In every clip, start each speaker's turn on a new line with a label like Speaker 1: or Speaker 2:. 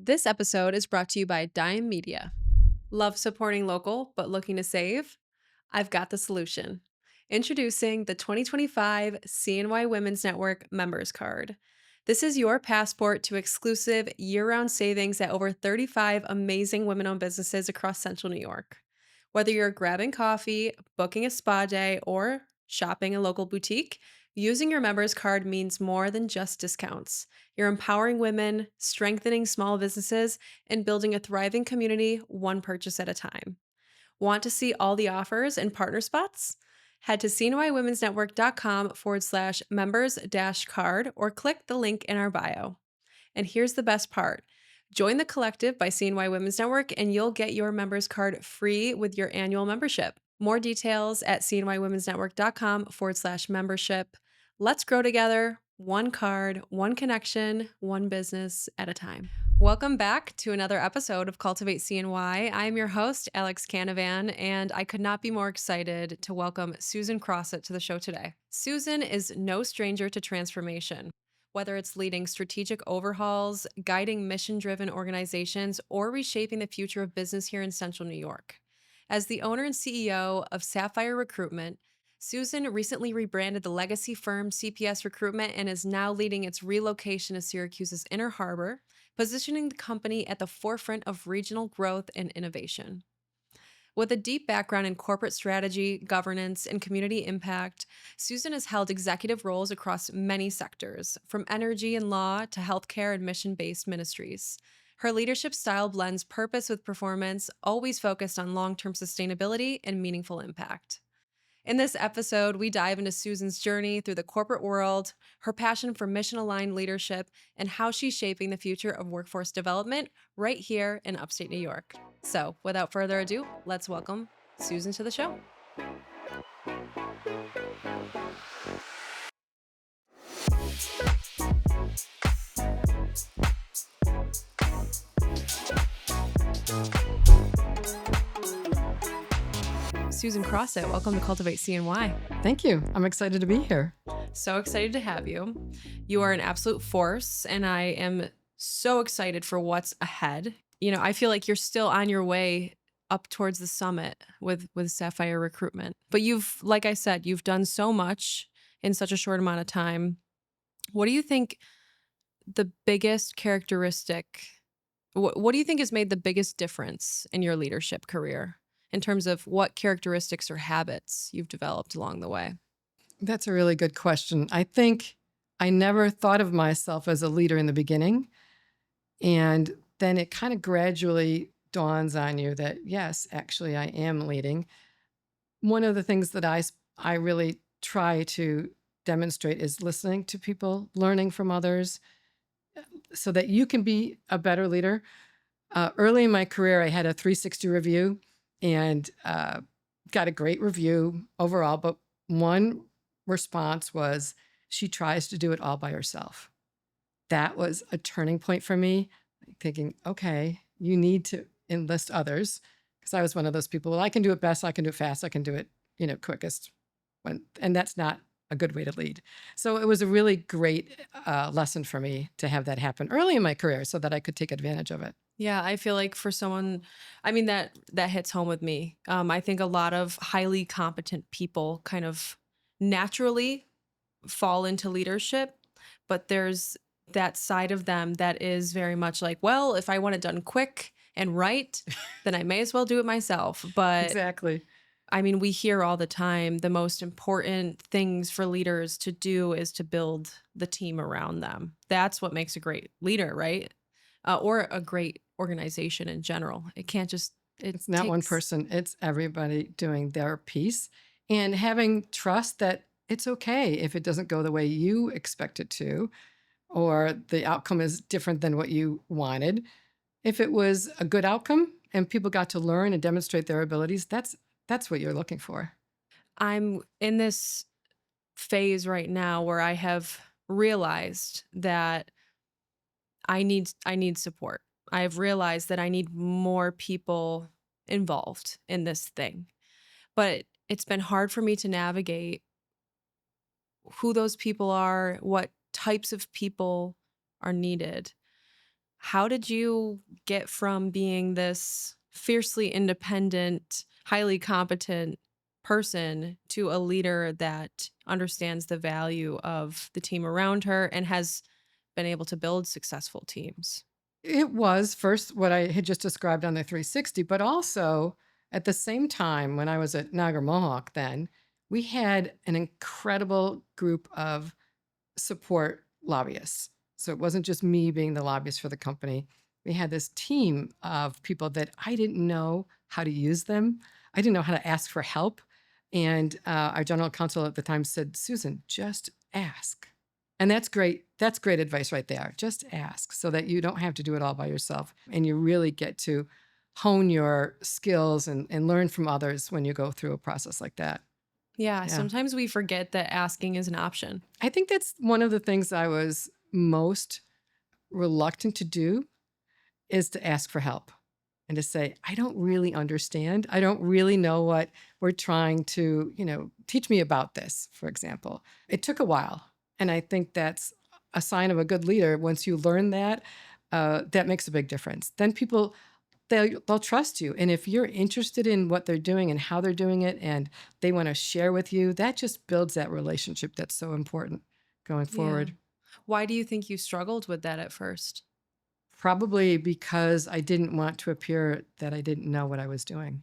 Speaker 1: This episode is brought to you by Dime Media. Love supporting local, but looking to save? I've got the solution. Introducing the 2025 CNY Women's Network Members Card. This is your passport to exclusive year-round savings at over 35 amazing women-owned businesses across Central New York. Whether you're grabbing coffee, booking a spa day, or shopping a local boutique, using your members card means more than just discounts. You're empowering women, strengthening small businesses, and building a thriving community one purchase at a time. Want to see all the offers and partner spots? Head to cnywomensnetwork.com/members-card or click the link in our bio. And here's the best part. Join the collective by CNY Women's Network and you'll get your members card free with your annual membership. More details at cnywomensnetwork.com/membership. Let's grow together, one card, one connection, one business at a time. Welcome back to another episode of Cultivate CNY. I'm your host, Alex Canavan, and I could not be more excited to welcome Susan Crossett to the show today. Susan is no stranger to transformation. Whether it's leading strategic overhauls, guiding mission-driven organizations, or reshaping the future of business here in Central New York. As the owner and CEO of Sapphire Recruitment, Susan recently rebranded the legacy firm CPS Recruitment and is now leading its relocation to Syracuse's Inner Harbor, positioning the company at the forefront of regional growth and innovation. With a deep background in corporate strategy, governance, and community impact, Susan has held executive roles across many sectors, from energy and law to healthcare and mission-based ministries. Her leadership style blends purpose with performance, always focused on long-term sustainability and meaningful impact. In this episode, we dive into Susan's journey through the corporate world, her passion for mission-aligned leadership, and how she's shaping the future of workforce development right here in upstate New York. So, without further ado, let's welcome Susan to the show. Susan Crossett, welcome to Cultivate CNY.
Speaker 2: Thank you. I'm excited to be here.
Speaker 1: So excited to have you. You are an absolute force, and I am so excited for what's ahead. You know, I feel like you're still on your way up towards the summit with Sapphire Recruitment. But you've, like I said, you've done so much in such a short amount of time. What do you think the biggest characteristic, what do you think has made the biggest difference in your leadership career in terms of what characteristics or habits you've developed along the way?
Speaker 2: That's a really good question. I think I never thought of myself as a leader in the beginning. And then it kind of gradually dawns on you that, yes, actually, I am leading. One of the things that I really try to demonstrate is listening to people, learning from others, so that you can be a better leader. Early in my career, I had a 360 review and got a great review overall. But one response was, she tries to do it all by herself. That was a turning point for me, thinking, okay, you need to enlist others. Because I was one of those people, well, I can do it best, I can do it fast, I can do it, quickest. And that's not a good way to lead. So it was a really great lesson for me to have that happen early in my career so that I could take advantage of it.
Speaker 1: Yeah, I feel like for someone, I mean, that hits home with me. I think a lot of highly competent people kind of naturally fall into leadership, but there's that side of them that is very much like, well, if I want it done quick and right, then I may as well do it myself. But
Speaker 2: Exactly.
Speaker 1: I mean, we hear all the time the most important things for leaders to do is to build the team around them. That's what makes a great leader, right? Or a great organization in general. It can't just,
Speaker 2: It's not one person, it's everybody doing their piece and having trust that it's okay if it doesn't go the way you expect it to, or the outcome is different than what you wanted. If it was a good outcome and people got to learn and demonstrate their abilities, that's what you're looking for.
Speaker 1: I'm in this phase right now where I have realized that I need support. I've realized that I need more people involved in this thing. But it's been hard for me to navigate who those people are, what types of people are needed. How did you get from being this fiercely independent, highly competent person to a leader that understands the value of the team around her and has been able to build successful teams?
Speaker 2: It was first what I had just described on the 360, but also at the same time when I was at Niagara Mohawk then, we had an incredible group of support lobbyists. So it wasn't just me being the lobbyist for the company. We had this team of people that I didn't know how to use them. I didn't know how to ask for help. And our general counsel at the time said, Susan, just ask. And that's great. That's great advice right there. Just ask so that you don't have to do it all by yourself. And you really get to hone your skills and learn from others when you go through a process like that.
Speaker 1: Yeah,
Speaker 2: Yeah.
Speaker 1: sometimes we forget that asking is an option.
Speaker 2: I think that's one of the things I was most reluctant to do is to ask for help and to say, I don't really understand. I don't really know what we're trying to, teach me about this, for example. It took a while. And I think that's a sign of a good leader. Once you learn that, that makes a big difference. Then people, they'll trust you. And if you're interested in what they're doing and how they're doing it, and they want to share with you, that just builds that relationship that's so important going
Speaker 1: Yeah.
Speaker 2: forward.
Speaker 1: Why do you think you struggled with that at first?
Speaker 2: Probably because I didn't want to appear that I didn't know what I was doing.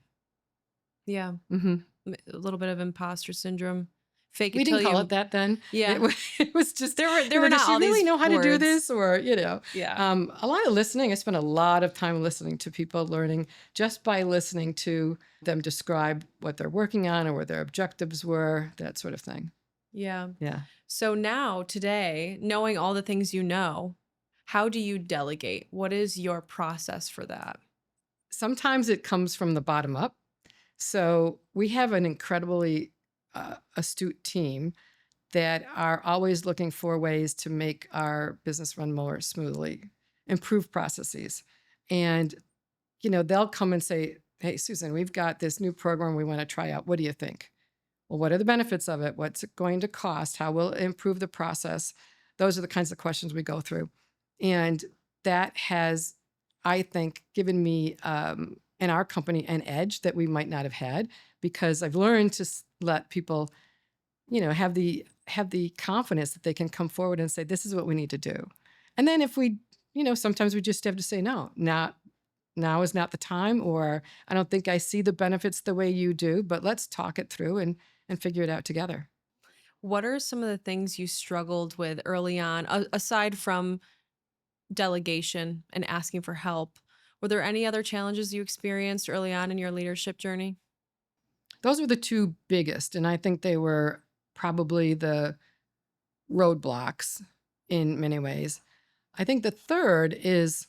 Speaker 1: Yeah,
Speaker 2: Hmm.
Speaker 1: a little bit of imposter syndrome. Fake
Speaker 2: We
Speaker 1: it till
Speaker 2: didn't call it
Speaker 1: you.
Speaker 2: that then.
Speaker 1: Yeah.
Speaker 2: It was just,
Speaker 1: There were
Speaker 2: does
Speaker 1: not
Speaker 2: she
Speaker 1: all
Speaker 2: really
Speaker 1: these
Speaker 2: know how to do
Speaker 1: words.
Speaker 2: this? Or,
Speaker 1: Yeah.
Speaker 2: a lot of listening. I spent a lot of time listening to people, learning just by listening to them describe what they're working on or what their objectives were, that sort of thing.
Speaker 1: Yeah.
Speaker 2: Yeah.
Speaker 1: So now, today, knowing all the things you know, how do you delegate? What is your process for that?
Speaker 2: Sometimes it comes from the bottom up. So we have an incredibly astute team that are always looking for ways to make our business run more smoothly, improve processes. And, they'll come and say, hey, Susan, we've got this new program we want to try out. What do you think? Well, what are the benefits of it? What's it going to cost? How will it improve the process? Those are the kinds of questions we go through. And that has, I think, given me and our company an edge that we might not have had, because I've learned to let people have the confidence that they can come forward and say, this is what we need to do. And then if we, sometimes we just have to say, no, not now is not the time, or I don't think I see the benefits the way you do, but let's talk it through and figure it out together.
Speaker 1: What are some of the things you struggled with early on, aside from delegation and asking for help? Were there any other challenges you experienced early on in your leadership journey?
Speaker 2: Those were the two biggest, and I think they were probably the roadblocks in many ways. I think the third is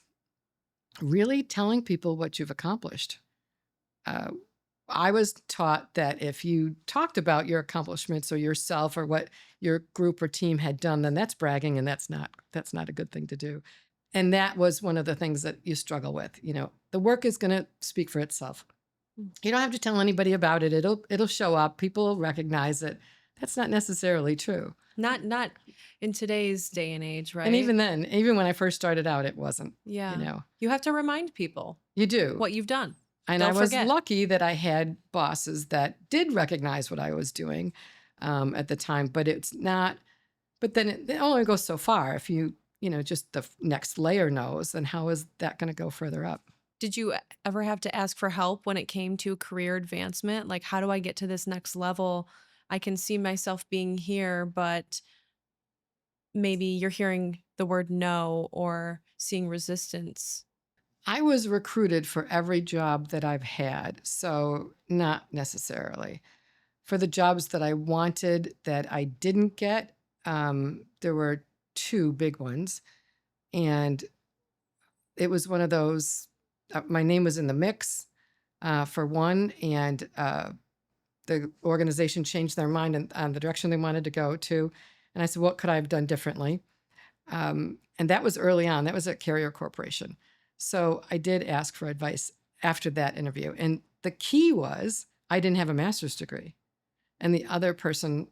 Speaker 2: really telling people what you've accomplished. Uh, I was taught that if you talked about your accomplishments or yourself or what your group or team had done, then that's bragging, and that's not a good thing to do. And that was one of the things that you struggle with. The work is going to speak for itself.
Speaker 1: Mm.
Speaker 2: You don't have to tell anybody about it. It'll show up. People will recognize it. That's not necessarily true.
Speaker 1: Not in today's day and age, right?
Speaker 2: And even then, even when I first started out, it wasn't.
Speaker 1: Yeah. You have to remind people
Speaker 2: You do.
Speaker 1: what you've done.
Speaker 2: And
Speaker 1: They'll
Speaker 2: I was
Speaker 1: forget.
Speaker 2: lucky that I had bosses that did recognize what I was doing at the time. But it's not. But then it only goes so far. If just the next layer knows, then how is that going to go further up?
Speaker 1: Did you ever have to ask for help when it came to career advancement? Like, how do I get to this next level? I can see myself being here, but maybe you're hearing the word no or seeing resistance.
Speaker 2: I was recruited for every job that I've had, so not necessarily. For the jobs that I wanted that I didn't get, there were two big ones. And it was one of those, my name was in the mix for one, and the organization changed their mind on the direction they wanted to go to. And I said, what could I have done differently? And that was early on. That was at Carrier Corporation. So I did ask for advice after that interview. And the key was I didn't have a master's degree, and the other person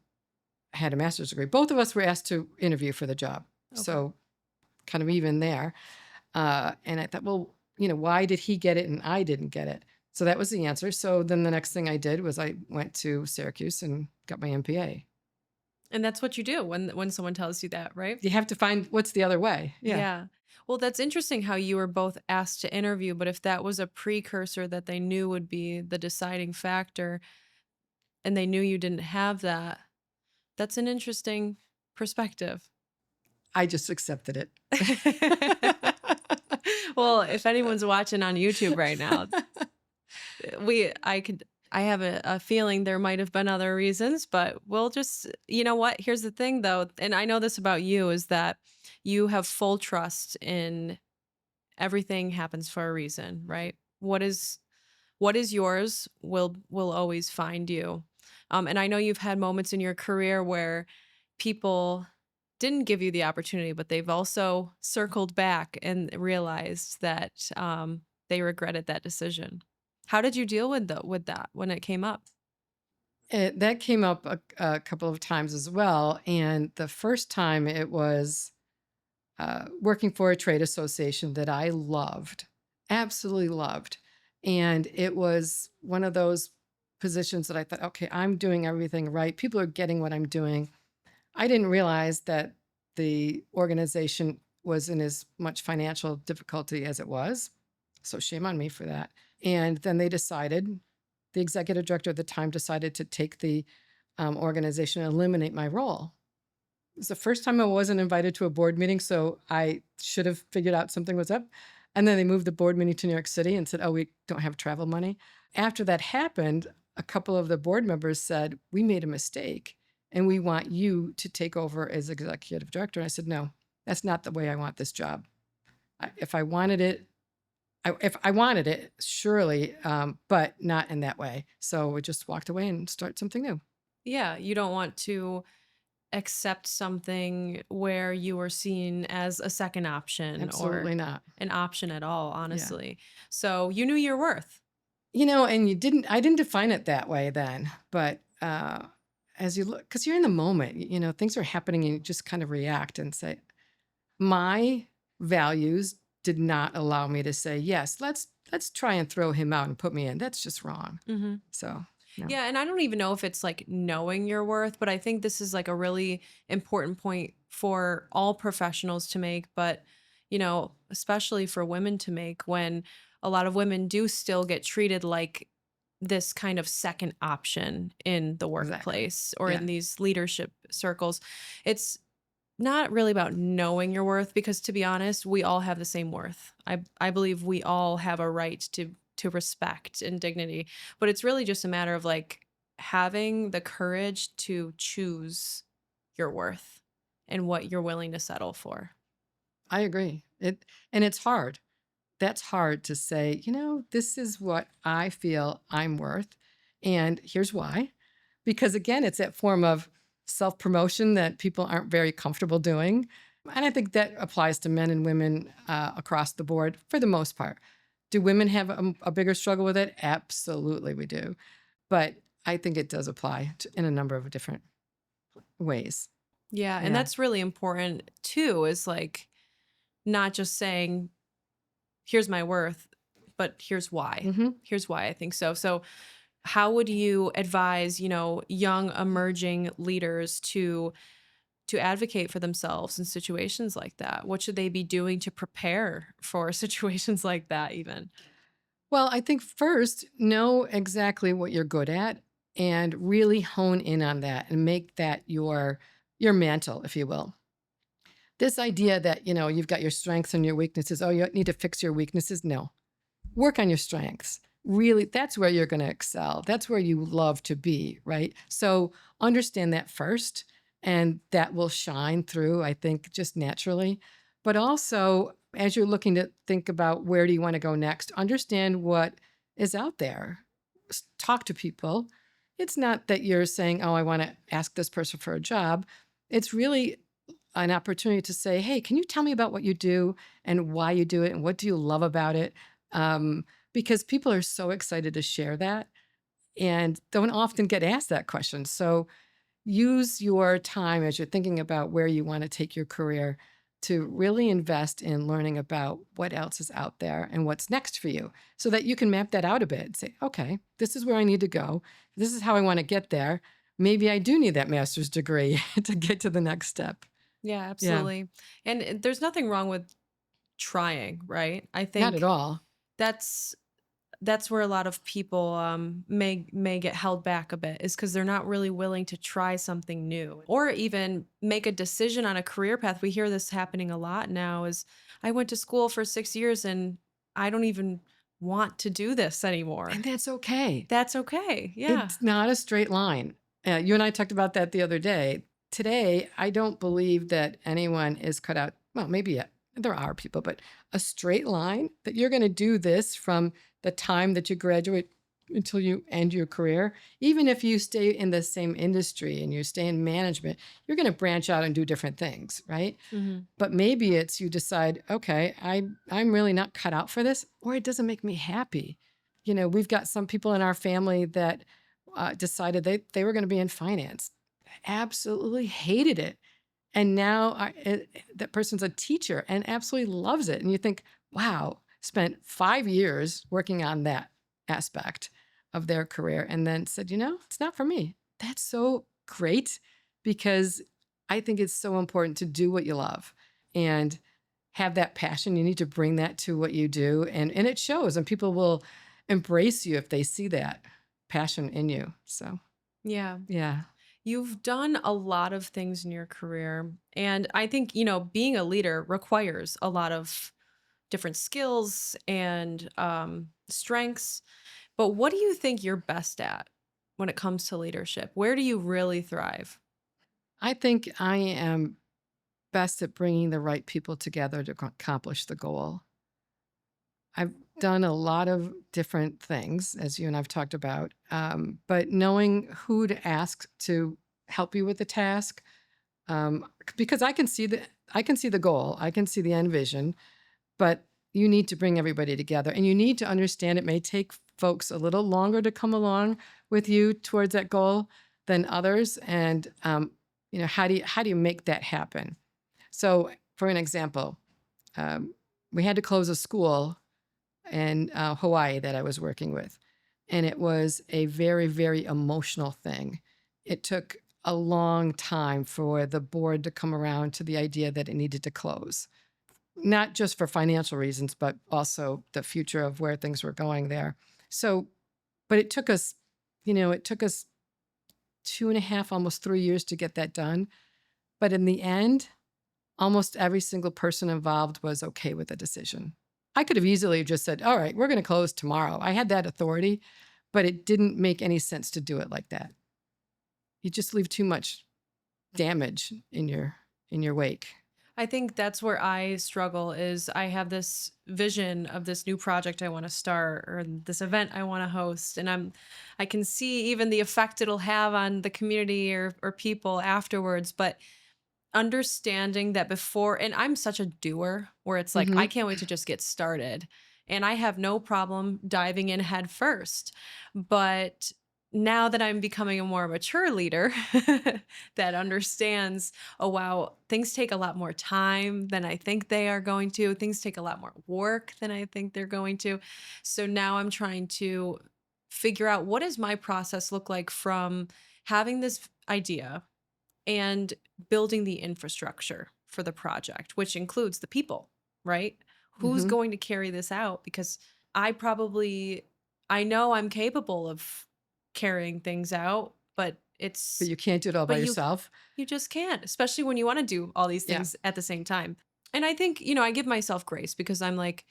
Speaker 2: had a master's degree. Both of us were asked to interview for the job.
Speaker 1: Okay.
Speaker 2: So kind of even there. And I thought, well, why did he get it and I didn't get it? So that was the answer. So then the next thing I did was I went to Syracuse and got my MPA.
Speaker 1: And that's what you do when someone tells you that, right?
Speaker 2: You have to find what's the other way. Yeah.
Speaker 1: Yeah. Well, that's interesting how you were both asked to interview, but if that was a precursor that they knew would be the deciding factor and they knew you didn't have that, that's an interesting perspective.
Speaker 2: I just accepted it.
Speaker 1: Well, if anyone's watching on YouTube right now, I have a feeling there might have been other reasons, but we'll just, you know what? Here's the thing though, and I know this about you is that you have full trust in everything happens for a reason, right? What is yours will always find you. And I know you've had moments in your career where people didn't give you the opportunity, but they've also circled back and realized that they regretted that decision. How did you deal with that when it came up?
Speaker 2: That came up a couple of times as well. And the first time it was working for a trade association that I loved, absolutely loved. And it was one of those positions that I thought, okay, I'm doing everything right. People are getting what I'm doing. I didn't realize that the organization was in as much financial difficulty as it was. So shame on me for that. And then they decided, the executive director at the time decided to take the organization and eliminate my role. It was the first time I wasn't invited to a board meeting, so I should have figured out something was up. And then they moved the board meeting to New York City and said, oh, we don't have travel money. After that happened, a couple of the board members said, we made a mistake and we want you to take over as executive director. And I said, no, that's not the way I want this job. If I wanted it, surely, but not in that way. So we just walked away and start something new.
Speaker 1: Yeah, you don't want to accept something where you were seen as a second option or
Speaker 2: Absolutely not.
Speaker 1: an option at all,
Speaker 2: Yeah.
Speaker 1: honestly. So you knew your worth.
Speaker 2: And I didn't define it that way then, but as you look, because you're in the moment, things are happening and you just kind of react and say, my values did not allow me to say, yes, let's try and throw him out and put me in. That's just wrong.
Speaker 1: Mhm.
Speaker 2: So, no.
Speaker 1: Yeah, and I don't even know if it's like knowing your worth, but I think this is like a really important point for all professionals to make, but especially for women to make when a lot of women do still get treated like this kind of second option in the
Speaker 2: Exactly.
Speaker 1: workplace or
Speaker 2: Yeah.
Speaker 1: in these leadership circles. It's not really about knowing your worth because to be honest, we all have the same worth. I believe we all have a right to respect and dignity, but it's really just a matter of like having the courage to choose your worth and what you're willing to settle for.
Speaker 2: I agree. And it's hard. That's hard to say, this is what I feel I'm worth. And here's why. Because again, it's that form of self promotion that people aren't very comfortable doing. And I think that applies to men and women across the board for the most part. Do women have a bigger struggle with it? Absolutely, we do. But I think it does apply in a number of different ways.
Speaker 1: Yeah, and
Speaker 2: Yeah.
Speaker 1: that's really important too is like not just saying here's my worth, but here's why.
Speaker 2: Hmm.
Speaker 1: Here's why I think so. So how would you advise, young emerging leaders to advocate for themselves in situations like that? What should they be doing to prepare for situations like that even?
Speaker 2: Well, I think first, know exactly what you're good at and really hone in on that and make that your mantle, if you will. This idea that, you've got your strengths and your weaknesses. Oh, you need to fix your weaknesses. No. Work on your strengths. Really, that's where you're going to excel. That's where you love to be, right? So understand that first, and that will shine through, I think, just naturally. But also, as you're looking to think about where do you want to go next, understand what is out there. Talk to people. It's not that you're saying, oh, I want to ask this person for a job. It's really an opportunity to say, hey, can you tell me about what you do and why you do it and what do you love about it? Because people are so excited to share that and don't often get asked that question. So use your time as you're thinking about where you want to take your career to really invest in learning about what else is out there and what's next for you so that you can map that out a bit and say, okay, this is where I need to go. This is how I want to get there. Maybe I do need that master's degree to get to the next step.
Speaker 1: Yeah,
Speaker 2: Yeah,
Speaker 1: absolutely. And there's nothing wrong with trying, right? I
Speaker 2: not at
Speaker 1: think
Speaker 2: all.
Speaker 1: that's that's where a lot of people may get held back a bit, is because they're not really willing to try something new or even make a decision on a career path. We hear this happening a lot now. Is I went to school for 6 years and I don't even want to do this
Speaker 2: And
Speaker 1: anymore.
Speaker 2: that's okay.
Speaker 1: That's okay. Yeah.
Speaker 2: It's not a straight line. You and I talked about that the other day. Today, I don't believe that anyone is cut out. Well, maybe there are people, but a straight line that you're going to do this from the time that you graduate until you end your career. Even if you stay in the same industry and you stay in management, you're going to branch out and do different things, right?
Speaker 1: Hmm.
Speaker 2: But maybe it's you decide, okay, I'm really not cut out for this, or it doesn't make me happy. We've got some people in our family that decided they were going to be in finance, absolutely hated it. And now that person's a teacher and absolutely loves it. And you think, wow, spent 5 years working on that aspect of their career and then said, it's not for me. That's so great because I think it's so important to do what you love and have that passion. You need to bring that to what you do. And it shows, and people will embrace you if they see that passion in you. So,
Speaker 1: Yeah.
Speaker 2: yeah.
Speaker 1: You've done a lot of things in your career. And I think, being a leader requires a lot of different skills and strengths. But what do you think you're best at when it comes to leadership? Where do you really thrive?
Speaker 2: I think I am best at bringing the right people together to accomplish the goal. I've done a lot of different things, as you and I've talked about, but knowing who to ask to help you with the task, because I can see the goal, I can see the end vision, but you need to bring everybody together, and you need to understand it may take folks a little longer to come along with you towards that goal than others, and how do you make that happen? So, for an example, we had to close a school in Hawaii that I was working with. And it was a very, very emotional thing. It took a long time for the board to come around to the idea that it needed to close, not just for financial reasons, but also the future of where things were going there. So, but it took us 2.5, almost 3 years to get that done. But in the end, almost every single person involved was okay with the decision. I could have easily just said, all right, we're going to close tomorrow. I had that authority, but it didn't make any sense to do it like that. You just leave too much damage in your wake.
Speaker 1: I think that's where I struggle. Is I have this vision of this new project I want to start or this event I want to host, and I can see even the effect it'll have on the community or people afterwards, but understanding that before, and I'm such a doer where it's like I
Speaker 2: Hmm.
Speaker 1: can't wait to just get started, and I have no problem diving in head first. But now that I'm becoming a more mature leader that understands, oh wow, things take a lot more time than I think they are going to. Things take a lot more work than I think they're going to. So now I'm trying to figure out, what does my process look like from having this idea and building the infrastructure for the project, which includes the people, right? Who's
Speaker 2: Hmm.
Speaker 1: going to carry this out? Because I know I'm capable of carrying things out, but
Speaker 2: But you can't do it all by
Speaker 1: but you,
Speaker 2: yourself.
Speaker 1: you just can't, especially when you want to do all these
Speaker 2: Yeah.
Speaker 1: things at the same time. And I think, I give myself grace because I'm like,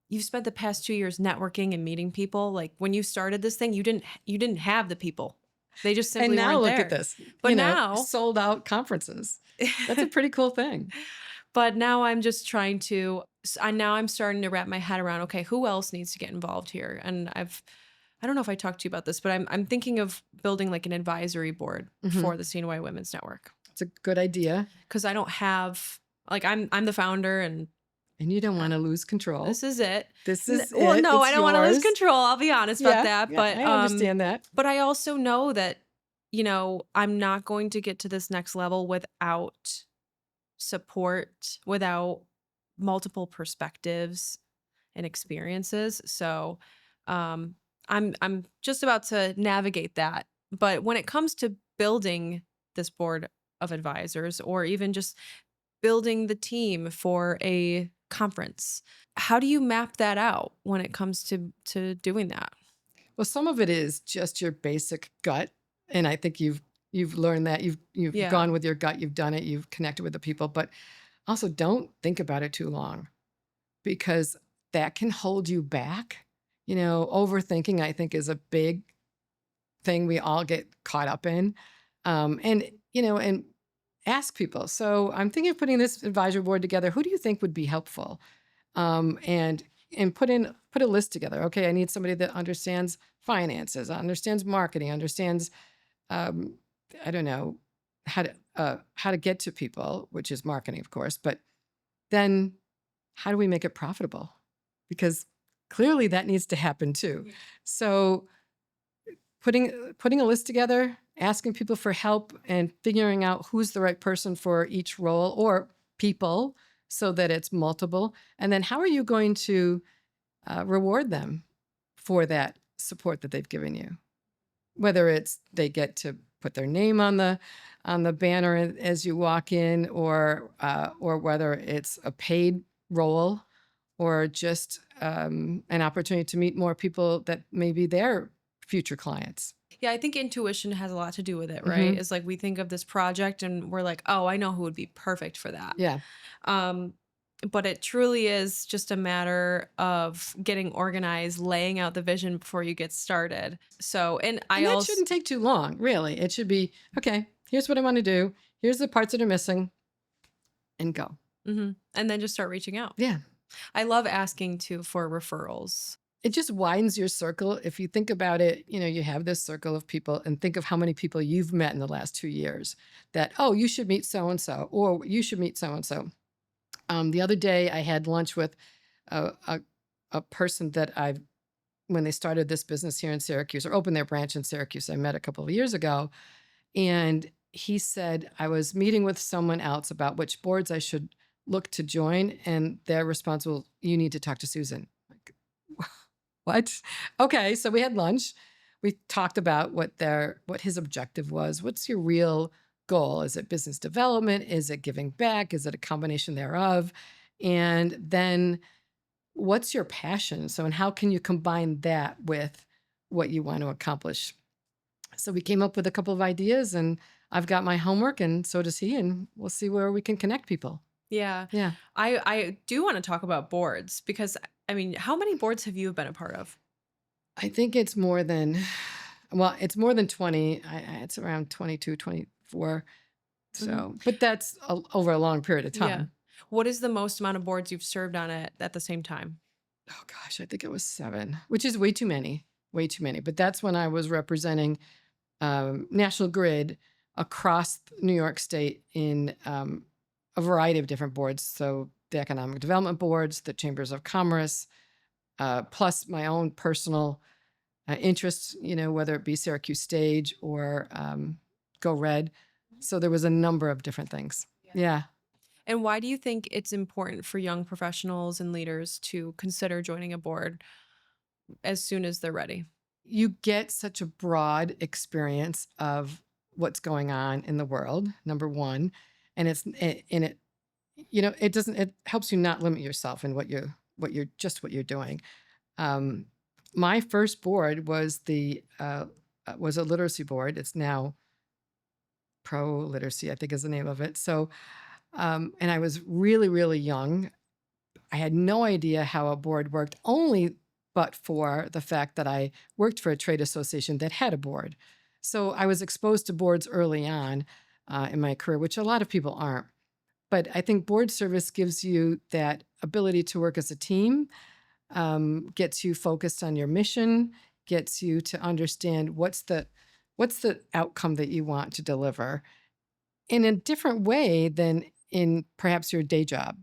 Speaker 1: you've spent the past 2 years networking and meeting people. Like when you started this thing, you didn't have the people. They just
Speaker 2: And
Speaker 1: simply
Speaker 2: now
Speaker 1: weren't
Speaker 2: look at
Speaker 1: there.
Speaker 2: this,
Speaker 1: But now
Speaker 2: sold out conferences. That's a pretty cool thing.
Speaker 1: But now I'm just trying to, now I'm starting to wrap my head around, okay, who else needs to get involved here? And I don't know if I talked to you about this, but I'm thinking of building like an advisory board
Speaker 2: Hmm.
Speaker 1: for the CNY Women's Network.
Speaker 2: It's a good idea.
Speaker 1: Cause I don't have, like, I'm the founder and
Speaker 2: And you don't
Speaker 1: uh,
Speaker 2: want to lose control.
Speaker 1: this is it.
Speaker 2: This is
Speaker 1: Well,
Speaker 2: it.
Speaker 1: no, I
Speaker 2: It's
Speaker 1: don't want to lose
Speaker 2: yours.
Speaker 1: control. I'll be honest about
Speaker 2: Yeah.
Speaker 1: that.
Speaker 2: Yeah. I understand that.
Speaker 1: But I also know that, I'm not going to get to this next level without support without multiple perspectives and experiences. So um, I'm just about to navigate that. But when it comes to building this board of advisors, or even just building the team for a conference, how do you map that out when it comes to doing that?
Speaker 2: Well, some of it is just your basic gut, and I think you've learned that you've
Speaker 1: Yeah.
Speaker 2: gone with your gut, you've done it, you've connected with the people, but also don't think about it too long because that can hold you back. Overthinking, I think, is a big thing we all get caught up in. And ask people. So I'm thinking of putting this advisory board together. Who do you think would be helpful? And put a list together. Okay, I need somebody that understands finances, understands marketing, understands um, I don't know how to get to people, which is marketing, of course. But then how do we make it profitable? Because clearly that needs to happen too.
Speaker 1: Yeah.
Speaker 2: So putting a list together, asking people for help, and figuring out who's the right person for each role or people so that it's multiple. And then how are you going to reward them for that support that they've given you? Whether it's they get to put their name on the banner as you walk in, or whether it's a paid role or just an opportunity to meet more people that may be their future clients.
Speaker 1: Yeah, I think intuition has a lot to do with it, right?
Speaker 2: Hmm.
Speaker 1: It's like we think of this project and we're like, "Oh, I know who would be perfect for that."
Speaker 2: Yeah.
Speaker 1: Um, but it truly is just a matter of getting organized, laying out the vision before you get started. So, and I
Speaker 2: And that
Speaker 1: also,
Speaker 2: shouldn't take too long, really. It should be, okay, here's what I want to do. Here's the parts that are missing, and go.
Speaker 1: mhm, and then just start reaching out.
Speaker 2: Yeah.
Speaker 1: I love asking too for referrals.
Speaker 2: It just widens your circle. If you think about it, you have this circle of people, and think of how many people you've met in the last 2 years that, oh, you should meet so and so, or you should meet so and so. The other day, I had lunch with a, a, a person that when they started this business here in Syracuse, or opened their branch in Syracuse, I met a couple of years ago. And he said, I was meeting with someone else about which boards I should look to join. And their response was, you need to talk to Susan. Like, what? Okay. So we had lunch. We talked about what his objective was. What's your real goal? Is it business development? Is it giving back? Is it a combination thereof? And then what's your passion? So, and how can you combine that with what you want to accomplish? So we came up with a couple of ideas, and I've got my homework, and so does he, and we'll see where we can connect people.
Speaker 1: Yeah.
Speaker 2: Yeah.
Speaker 1: I do want to talk about boards because I mean, how many boards have you been a part of?
Speaker 2: I think it's more than, well, it's more than 20. It's around 22, 24.
Speaker 1: Mhm.
Speaker 2: So, but that's over a long period of
Speaker 1: Yeah.
Speaker 2: time.
Speaker 1: What is the most amount of boards you've served on at the same time?
Speaker 2: Oh gosh, I think it was 7, which is way too many, way too many. But that's when I was representing National Grid across New York State in a variety of different boards. So the economic development boards, the chambers of commerce, plus my own personal interests, whether it be Syracuse Stage or Go Red. So there was a number of different things. Yeah.
Speaker 1: And why do you think it's important for young professionals and leaders to consider joining a board as soon as they're ready?
Speaker 2: You get such a broad experience of what's going on in the world, number one. And it helps you not limit yourself in what you're doing. Um, my first board was a literacy board. It's now Pro Literacy, I think is the name of it. So, and I was really, really young. I had no idea how a board worked, only but for the fact that I worked for a trade association that had a board. So I was exposed to boards early on in my career, which a lot of people aren't. But I think board service gives you that ability to work as a team, gets you focused on your mission, gets you to understand what's the outcome that you want to deliver in a different way than in perhaps your day job.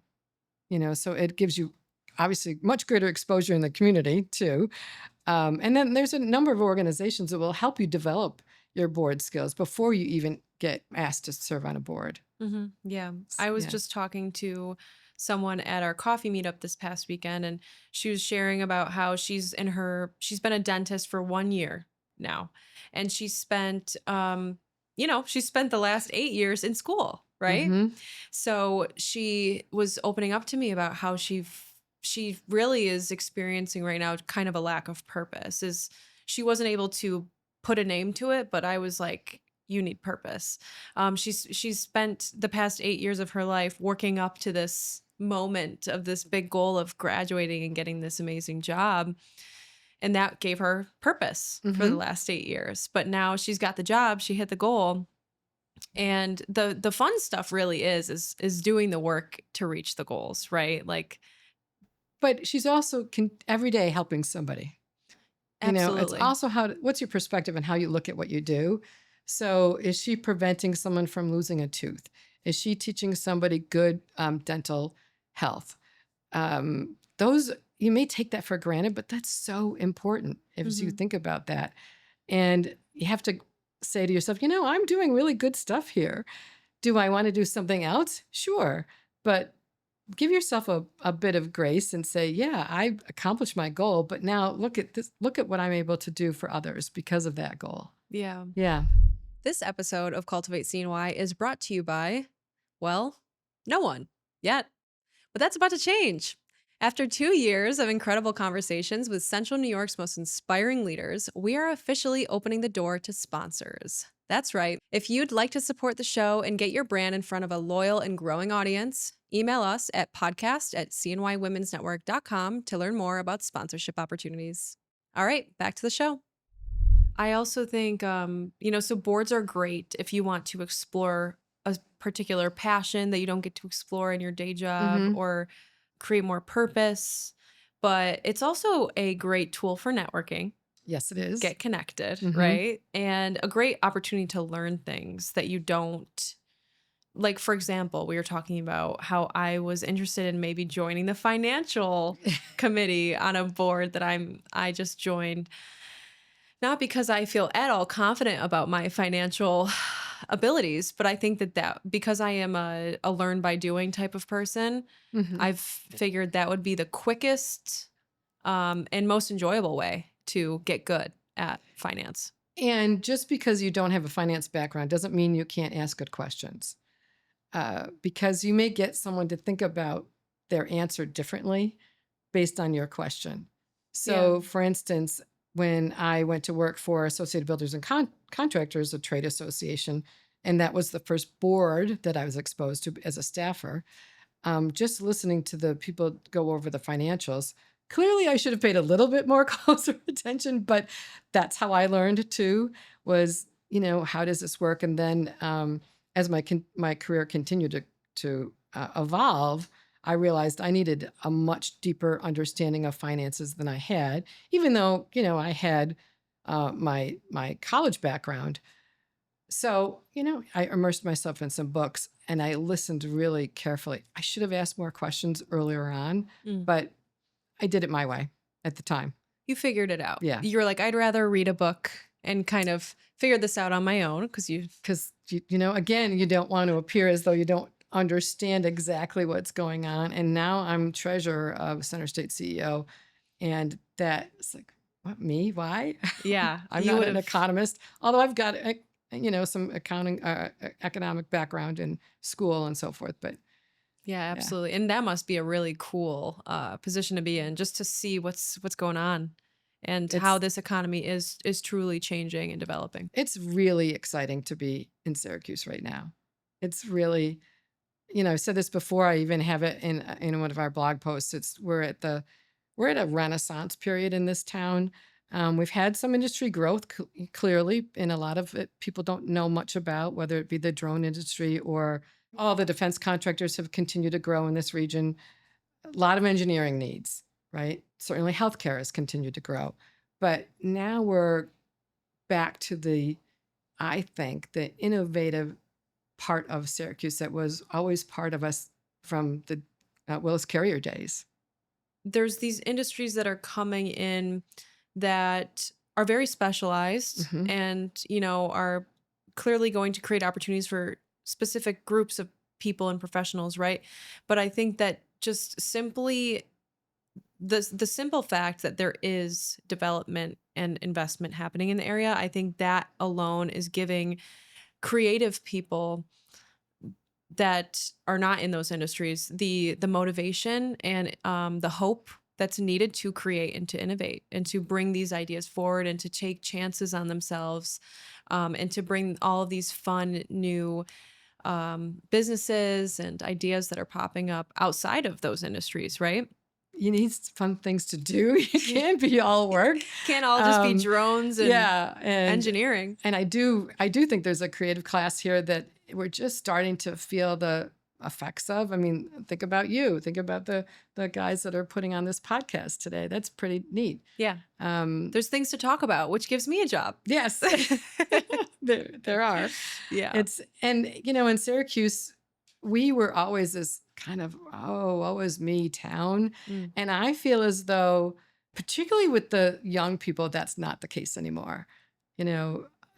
Speaker 2: So it gives you obviously much greater exposure in the community too. And then there's a number of organizations that will help you develop your board skills before you even get asked to serve on a board.
Speaker 1: Yeah. I was
Speaker 2: Yeah.
Speaker 1: just talking to someone at our coffee meetup this past weekend, and she was sharing about how she's been a dentist for 1 year now. And she spent the last 8 years in school, right?
Speaker 2: Mm-hmm.
Speaker 1: So she was opening up to me about how she really is experiencing right now kind of a lack of purpose. Is she wasn't able to put a name to it, but I was like, you need purpose. She's spent the past 8 years of her life working up to this moment of this big goal of graduating and getting this amazing job. And that gave her purpose for the
Speaker 2: Mm-hmm.
Speaker 1: last 8 years. But now she's got the job, she hit the goal. And the fun stuff really is doing the work to reach the goals, right? Like,
Speaker 2: But she's also every day helping somebody. It's
Speaker 1: absolutely.
Speaker 2: also what's your perspective on how you look at what you do? So, is she preventing someone from losing a tooth? Is she teaching somebody good dental health? Those, you may take that for granted, but that's so important as you
Speaker 1: Mhm.
Speaker 2: think about that. And you have to say to yourself, I'm doing really good stuff here. Do I want to do something else? Sure. But give yourself a bit of grace and say, yeah, I accomplished my goal, but now look at this, look at what I'm able to do for others because of that goal.
Speaker 1: Yeah.
Speaker 2: Yeah.
Speaker 1: This episode of Cultivate CNY is brought to you by, well, no one yet. But that's about to change. After 2 years of incredible conversations with Central New York's most inspiring leaders, we are officially opening the door to sponsors. That's right. If you'd like to support the show and get your brand in front of a loyal and growing audience, email us at podcast@cnywomensnetwork.com to learn more about sponsorship opportunities. All right, back to the show. I also think, so boards are great if you want to explore a particular passion that you don't get to explore in your day job
Speaker 2: Mm-hmm.
Speaker 1: or create more purpose. But it's also a great tool for networking,
Speaker 2: Yes, it is.
Speaker 1: get connected,
Speaker 2: Mm-hmm.
Speaker 1: right? And a great opportunity to learn things that you don't. Like, for example, we were talking about how I was interested in maybe joining the financial committee on a board that I just joined, not because I feel at all confident about my financial abilities, but I think that because I am a learn by doing type of person,
Speaker 2: Mm-hmm.
Speaker 1: I've figured that would be the quickest and most enjoyable way to get good at finance.
Speaker 2: And just because you don't have a finance background doesn't mean you can't ask good questions. Because you may get someone to think about their answer differently based on your question.
Speaker 1: Yeah.
Speaker 2: So, for instance, when I went to work for Associated Builders and Contractors, a trade association, and that was the first board that I was exposed to as a staffer, just listening to the people go over the financials, clearly I should have paid a little bit more closer attention, but that's how I learned too, was, how does this work? And then as my career continued to evolve, I realized I needed a much deeper understanding of finances than I had, even though, I had my college background. So, I immersed myself in some books and I listened really carefully. I should have asked more questions earlier on,
Speaker 1: Mm.
Speaker 2: but I did it my way at the time.
Speaker 1: You figured it out.
Speaker 2: Yeah.
Speaker 1: You're like, I'd rather read a book and kind of figure this out on my own because you.
Speaker 2: Because, again, you don't want to appear as though you don't understand exactly what's going on. And now I'm treasurer of Center State CEO. And that's like, what, me? Why?
Speaker 1: Yeah,
Speaker 2: I'm
Speaker 1: you
Speaker 2: not
Speaker 1: would
Speaker 2: an
Speaker 1: have.
Speaker 2: economist, although I've got, some accounting, economic background in school and so forth. But
Speaker 1: Yeah,
Speaker 2: yeah,
Speaker 1: absolutely. And that must be a really cool position to be in, just to see what's going on and how
Speaker 2: it's
Speaker 1: this economy is truly changing and developing.
Speaker 2: it's really exciting to be in Syracuse right now. It's really, I've said this before. I even have it in one of our blog posts. We're at a renaissance period in this town. We've had some industry growth, clearly, and a lot of it people don't know much about, whether it be the drone industry or all the defense contractors have continued to grow in this region. A lot of engineering needs, right? Certainly healthcare has continued to grow. But now we're back to I think, the innovative part of Syracuse that was always part of us from the Willis Carrier days.
Speaker 1: There's these industries that are coming in that are very specialized
Speaker 2: Hmm.
Speaker 1: and, are clearly going to create opportunities for specific groups of people and professionals, right? But I think that just simply the simple fact that there is development and investment happening in the area, I think that alone is giving creative people that are not in those industries the motivation and the hope that's needed to create and to innovate and to bring these ideas forward and to take chances on themselves, and to bring all of these fun new businesses and ideas that are popping up outside of those industries, right?
Speaker 2: You need fun things to do. It can't be all work.
Speaker 1: Can't all just be
Speaker 2: Um,
Speaker 1: drones and
Speaker 2: yeah,
Speaker 1: engineering.
Speaker 2: and I do think there's a creative class here that we're just starting to feel the effects of. I mean, think about you. Think about the guys that are putting on this podcast today. That's pretty neat.
Speaker 1: Yeah.
Speaker 2: Um,
Speaker 1: There's things to talk about, which gives me a job.
Speaker 2: yes, there are.
Speaker 1: Yeah.
Speaker 2: In Syracuse, we were always this kind of, oh, woe is me town.
Speaker 1: Mm.
Speaker 2: And I feel as though, particularly with the young people, that's not the case anymore.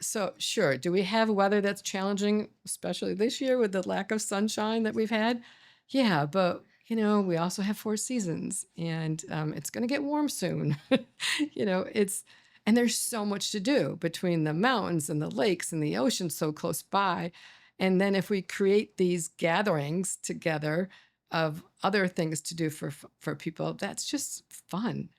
Speaker 2: So sure, do we have weather that's challenging, especially this year with the lack of sunshine that we've had? Yeah, but we also have 4 seasons, and it's going to get warm soon. And there's so much to do between the mountains and the lakes and the ocean so close by. And then if we create these gatherings together of other things to do for people, that's just fun,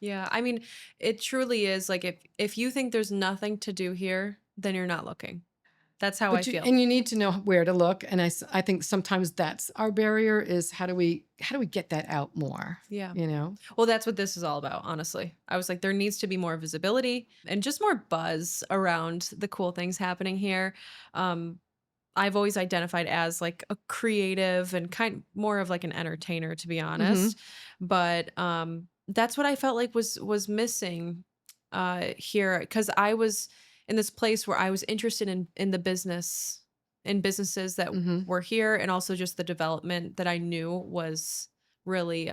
Speaker 1: Yeah. I mean, it truly is like if you think there's nothing to do here, then you're not looking. That's how I feel.
Speaker 2: And you need to know where to look. And I think sometimes that's our barrier is how do we get that out more?
Speaker 1: Yeah.
Speaker 2: You
Speaker 1: Well, that's what this is all about, honestly. I was like, there needs to be more visibility and just more buzz around the cool things happening here. I've always identified as like a creative and kind more of like an entertainer, to be honest. But that's what I felt like was missing here, because I was in this place where I was interested in the business in businesses that were here, and also just the development that I knew was really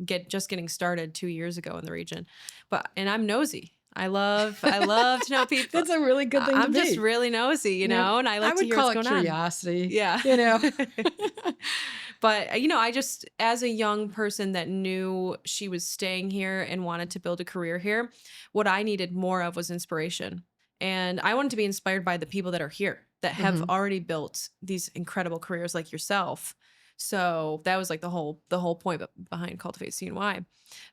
Speaker 1: getting started 2 years ago in the region. And I'm nosy. I love to know people.
Speaker 2: That's a really good thing to
Speaker 1: I'm
Speaker 2: be.
Speaker 1: just really nosy, and I like to
Speaker 2: would
Speaker 1: hear
Speaker 2: call
Speaker 1: what's
Speaker 2: it
Speaker 1: going on.
Speaker 2: curiosity.
Speaker 1: Yeah. But, I just, as a young person that knew she was staying here and wanted to build a career here, what I needed more of was inspiration. And I wanted to be inspired by the people that are here that have already built these incredible careers like yourself. So that was like the whole point behind Cultivate CNY.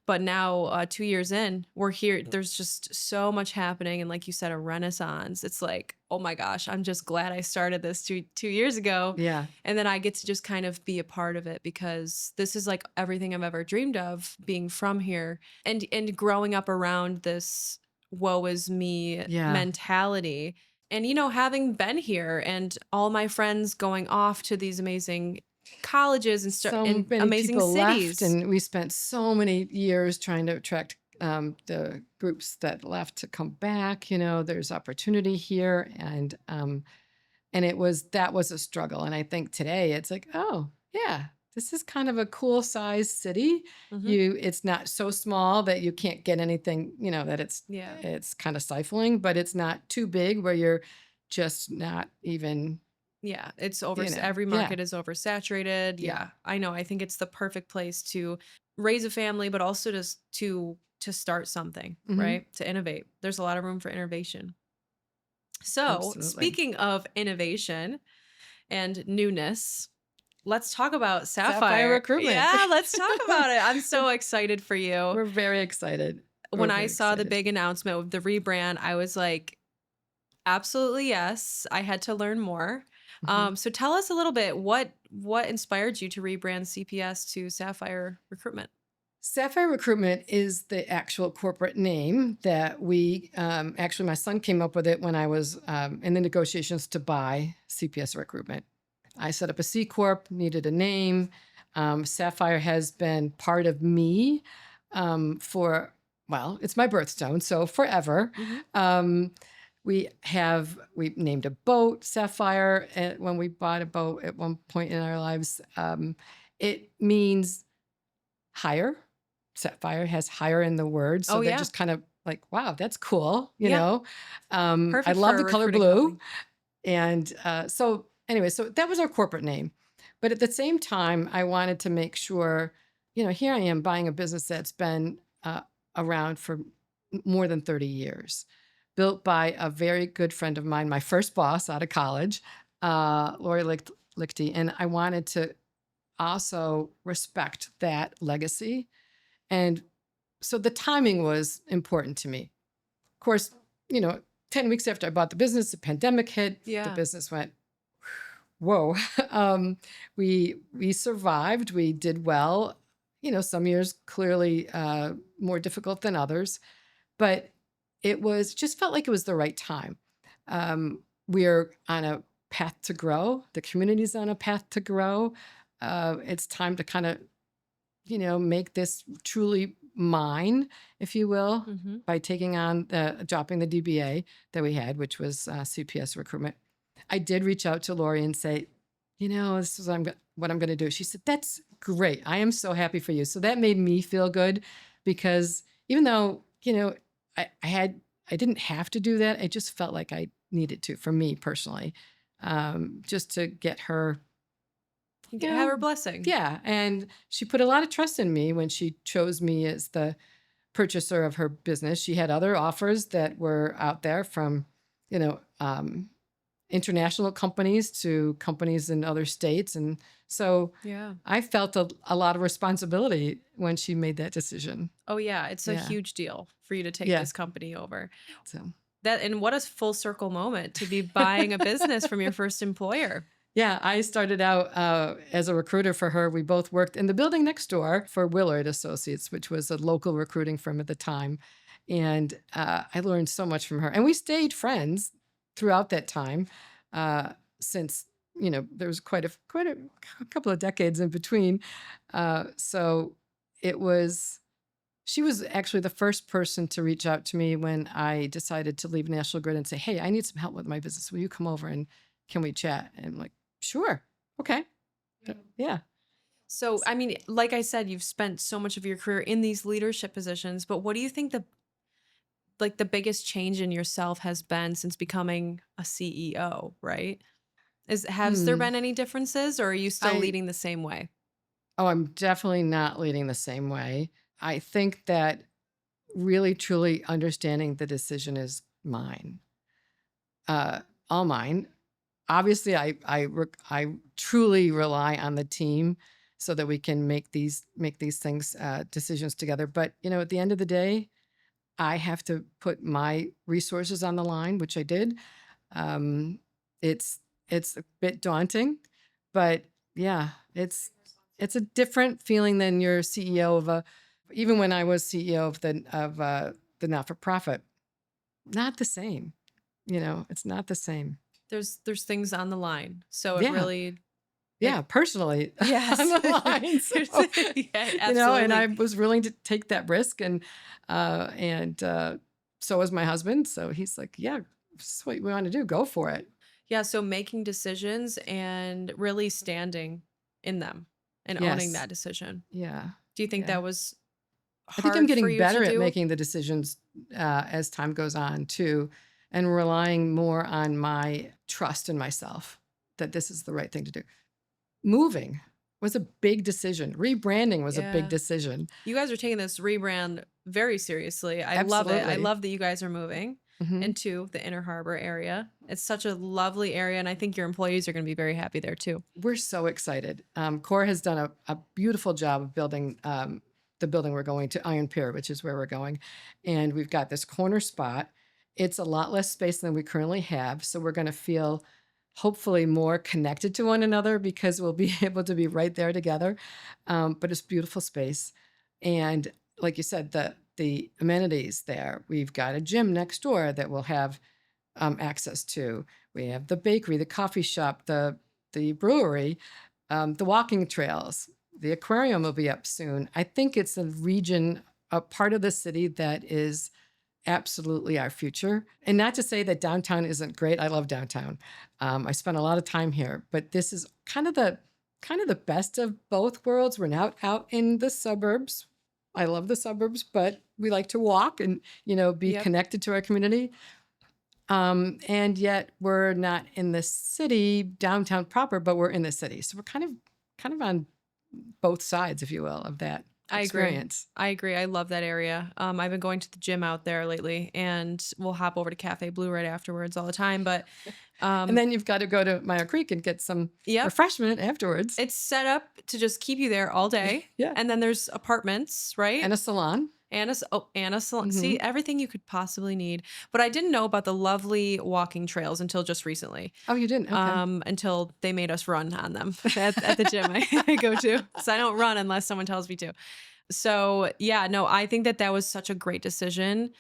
Speaker 1: But now 2 years in, we're here. There's just so much happening. And like you said, a renaissance. It's like, oh my gosh, I'm just glad I started this two years ago.
Speaker 2: Yeah.
Speaker 1: And then I get to just kind of be a part of it, because this is like everything I've ever dreamed of, being from here and growing up around this woe is me mentality. And, having been here and all my friends going off to these amazing colleges and
Speaker 2: many
Speaker 1: amazing
Speaker 2: people
Speaker 1: cities.
Speaker 2: left, and we spent so many years trying to attract the groups that left to come back. There's opportunity here, and that was a struggle. And I think today it's like, oh yeah, this is kind of a cool sized city. It's not so small that you can't get anything, that it's kind of stifling, but it's not too big where you're just not even.
Speaker 1: Yeah, it's every market is oversaturated. Yeah, I know. I think it's the perfect place to raise a family, but also just to start something, right? To innovate. There's a lot of room for innovation. So,
Speaker 2: Absolutely.
Speaker 1: Speaking of innovation and newness, let's talk about
Speaker 2: Sapphire Recruitment.
Speaker 1: Yeah, let's talk about it. I'm so excited for you.
Speaker 2: We're very excited.
Speaker 1: When I saw the big announcement of the rebrand, I was like, absolutely yes. I had to learn more. So tell us a little bit, what inspired you to rebrand CPS to Sapphire Recruitment?
Speaker 2: Sapphire Recruitment is the actual corporate name that we, actually my son came up with it when I was in the negotiations to buy CPS Recruitment. I set up a C Corp, needed a name. Sapphire has been part of me it's my birthstone, so forever. We named a boat Sapphire when we bought a boat at one point in our lives. It means higher. Sapphire has higher in the word. So they're just kind of like, wow, that's cool. I love the color blue. And so anyway, so that was our corporate name. But at the same time, I wanted to make sure, here I am buying a business that's been around for more than 30 years, built by a very good friend of mine, my first boss out of college, Lori Lichty. And I wanted to also respect that legacy. And so the timing was important to me. Of course, 10 weeks after I bought the business, the pandemic hit. The
Speaker 1: Yeah.
Speaker 2: business went, whoa. We survived. We did well. Some years clearly more difficult than others, but it just felt like it was the right time. We're on a path to grow. The community's on a path to grow. It's time to kind of, make this truly mine, if you will,
Speaker 1: Hmm.
Speaker 2: by taking on dropping the DBA that we had, which was CPS Recruitment. I did reach out to Lori and say, this is what I'm going to do. She said, that's great. I am so happy for you. So that made me feel good because even though, I didn't have to do that. I just felt like I needed to, for me personally, just to get her.
Speaker 1: Have her blessing.
Speaker 2: Yeah. And she put a lot of trust in me when she chose me as the purchaser of her business. She had other offers that were out there from, international companies to companies in other states. And so
Speaker 1: Yeah.
Speaker 2: I felt a lot of responsibility when she made that decision.
Speaker 1: Oh yeah. It's a
Speaker 2: Yeah.
Speaker 1: huge deal for you to take
Speaker 2: Yeah.
Speaker 1: this company over.
Speaker 2: So,
Speaker 1: And what a full circle moment to be buying a business from your first employer.
Speaker 2: yeah, I started out as a recruiter for her. We both worked in the building next door for Willard Associates, which was a local recruiting firm at the time. And I learned so much from her. And we stayed friends throughout that time since, there was quite a couple of decades in between. So she was actually the first person to reach out to me when I decided to leave National Grid and say, hey, I need some help with my business. Will you come over and can we chat? And I'm like, sure. Okay. Yeah.
Speaker 1: So, I mean, like I said, you've spent so much of your career in these leadership positions, but what do you think the biggest change in yourself has been since becoming a CEO, right? Has there
Speaker 2: Hmm.
Speaker 1: been any differences or are you still
Speaker 2: I,
Speaker 1: leading the same way?
Speaker 2: I'm definitely not leading the same way. I think that really truly understanding the decision is mine, all mine. Obviously, I truly rely on the team so that we can make these things decisions together. But at the end of the day, I have to put my resources on the line, which I did. Um, it's a bit daunting, but yeah, it's a different feeling than you're CEO of even when I was CEO of the not for profit, not the same. It's not the same.
Speaker 1: There's things on the line. So it
Speaker 2: Yeah,
Speaker 1: really
Speaker 2: yeah, personally on
Speaker 1: yes.
Speaker 2: the line. So,
Speaker 1: Yeah,
Speaker 2: and I
Speaker 1: absolutely.
Speaker 2: was willing to take that risk, and so was my husband. So he's like, "Yeah, this is what we want to do. Go for it."
Speaker 1: Yeah, so making decisions and really standing in them and owning
Speaker 2: Yes.
Speaker 1: that decision.
Speaker 2: Yeah.
Speaker 1: Do you think
Speaker 2: Yeah.
Speaker 1: that was
Speaker 2: I think I'm
Speaker 1: hard for
Speaker 2: getting
Speaker 1: you to
Speaker 2: better at
Speaker 1: do?
Speaker 2: making the decisions as time goes on too, and relying more on my trust in myself that this is the right thing to do. Moving was a big decision. Rebranding was a big
Speaker 1: Yeah.
Speaker 2: decision.
Speaker 1: You guys are taking this rebrand very seriously. I love it. I
Speaker 2: Absolutely.
Speaker 1: love that you guys are moving
Speaker 2: Hmm.
Speaker 1: into the Inner Harbor area. It's such a lovely area, and I think your employees are going to be very happy there too.
Speaker 2: We're so excited. Core has done a beautiful job of building the building we're going to, Iron Pier, which is where we're going. And we've got this corner spot. It's a lot less space than we currently have. So we're going to feel hopefully more connected to one another because we'll be able to be right there together. But it's beautiful space. And like you said, the amenities there, we've got a gym next door that we'll have access to. We have the bakery, the coffee shop, the brewery, the walking trails. The aquarium will be up soon. I think it's a region, a part of the city that is absolutely our future. And not to say that downtown isn't great. I love downtown. I spent a lot of time here, but this is kind of the best of both worlds. We're now out in the suburbs. I love the suburbs, but we like to walk and be
Speaker 1: Yep.
Speaker 2: connected to our community. And yet we're not in the city, downtown proper, but we're in the city. So we're kind of on both sides, if you will, of that
Speaker 1: I agree.
Speaker 2: experience.
Speaker 1: I agree. I love that area. I've been going to the gym out there lately, and we'll hop over to Cafe Blue right afterwards all the time. But
Speaker 2: And
Speaker 1: um,
Speaker 2: then you've got to go to Mile Creek and get some
Speaker 1: yep,
Speaker 2: refreshment afterwards.
Speaker 1: it's set up to just keep you there all day.
Speaker 2: Yeah.
Speaker 1: And then there's apartments,
Speaker 2: And
Speaker 1: right?
Speaker 2: a salon.
Speaker 1: Anna salon.
Speaker 2: Hmm.
Speaker 1: See, everything you could possibly need. But I didn't know about the lovely walking trails until just recently.
Speaker 2: Oh, you didn't? Okay.
Speaker 1: Until they made us run on them at the gym I go to. So I don't run unless someone tells me to. So yeah, no, I think that was such a great decision.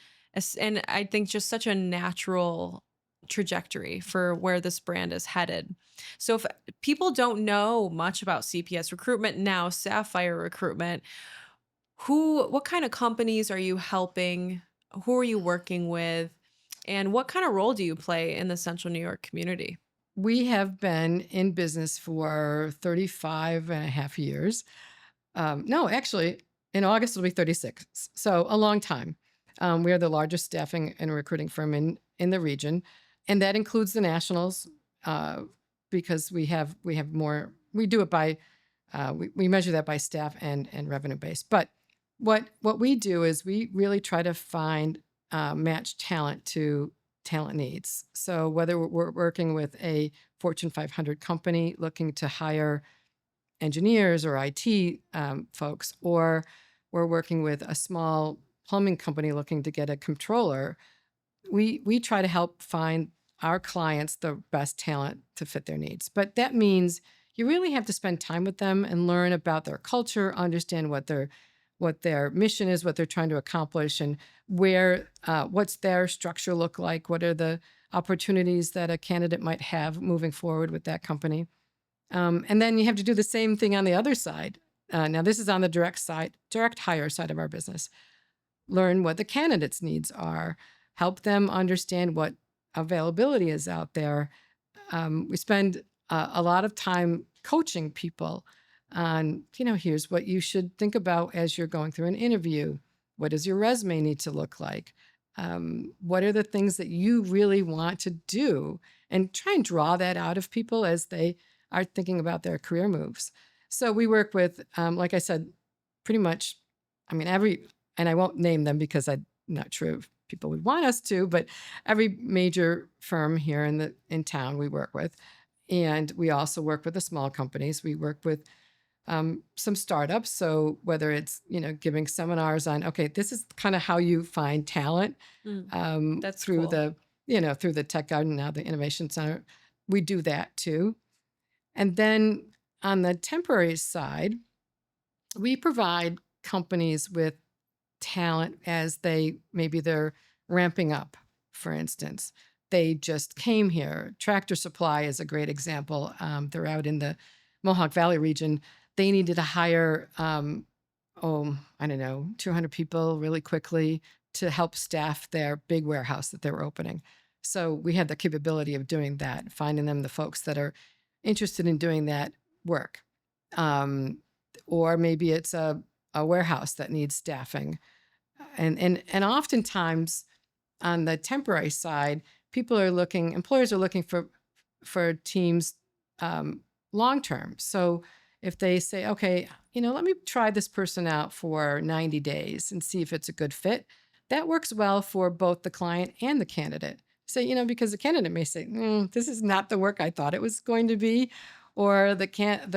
Speaker 1: And I think just such a natural trajectory for where this brand is headed. So if people don't know much about CPS recruitment now, Sapphire recruitment, what kind of companies are you helping? Who are you working with? And what kind of role do you play in the Central New York community?
Speaker 2: We have been in business for 35 and a half years. No, actually, in August it'll be 36. So a long time. We are the largest staffing and recruiting firm in the region, and that includes the nationals, uh, because we have more. We do it by we measure that by staff and revenue base. But what we do is we really try to find match talent to talent needs. So whether we're working with a Fortune 500 company looking to hire engineers or IT folks, or we're working with a small plumbing company looking to get a controller, we try to help find our clients the best talent to fit their needs. But that means you really have to spend time with them and learn about their culture, understand what their mission is, what they're trying to accomplish, and what's their structure look like, what are the opportunities that a candidate might have moving forward with that company. And then you have to do the same thing on the other side. Now, this is on the direct hire side of our business. Learn what the candidate's needs are, help them understand what availability is out there. We spend a lot of time coaching people on, here's what you should think about as you're going through an interview. What does your resume need to look like? What are the things that you really want to do? And try and draw that out of people as they are thinking about their career moves. So we work with, like I said, pretty much, and I won't name them because I'm not sure if people would want us to, but every major firm here in town we work with. And we also work with the small companies. We work with some startups. So whether it's, giving seminars on, okay, this is kind of how you find talent
Speaker 1: Mm, that's
Speaker 2: through
Speaker 1: cool.
Speaker 2: through the Tech Garden, now the Innovation Center, we do that too. And then on the temporary side, we provide companies with talent as maybe they're ramping up, for instance. They just came here. Tractor Supply is a great example. They're out in the Mohawk Valley region. They needed to hire, I don't know, 200 people really quickly to help staff their big warehouse that they were opening. So we had the capability of doing that, finding them the folks that are interested in doing that work. Um, or maybe it's a warehouse that needs staffing. And oftentimes on the temporary side, employers are looking for teams long term. So if they say, okay, let me try this person out for 90 days and see if it's a good fit, that works well for both the client and the candidate. So, because the candidate may say, this is not the work I thought it was going to be. Or the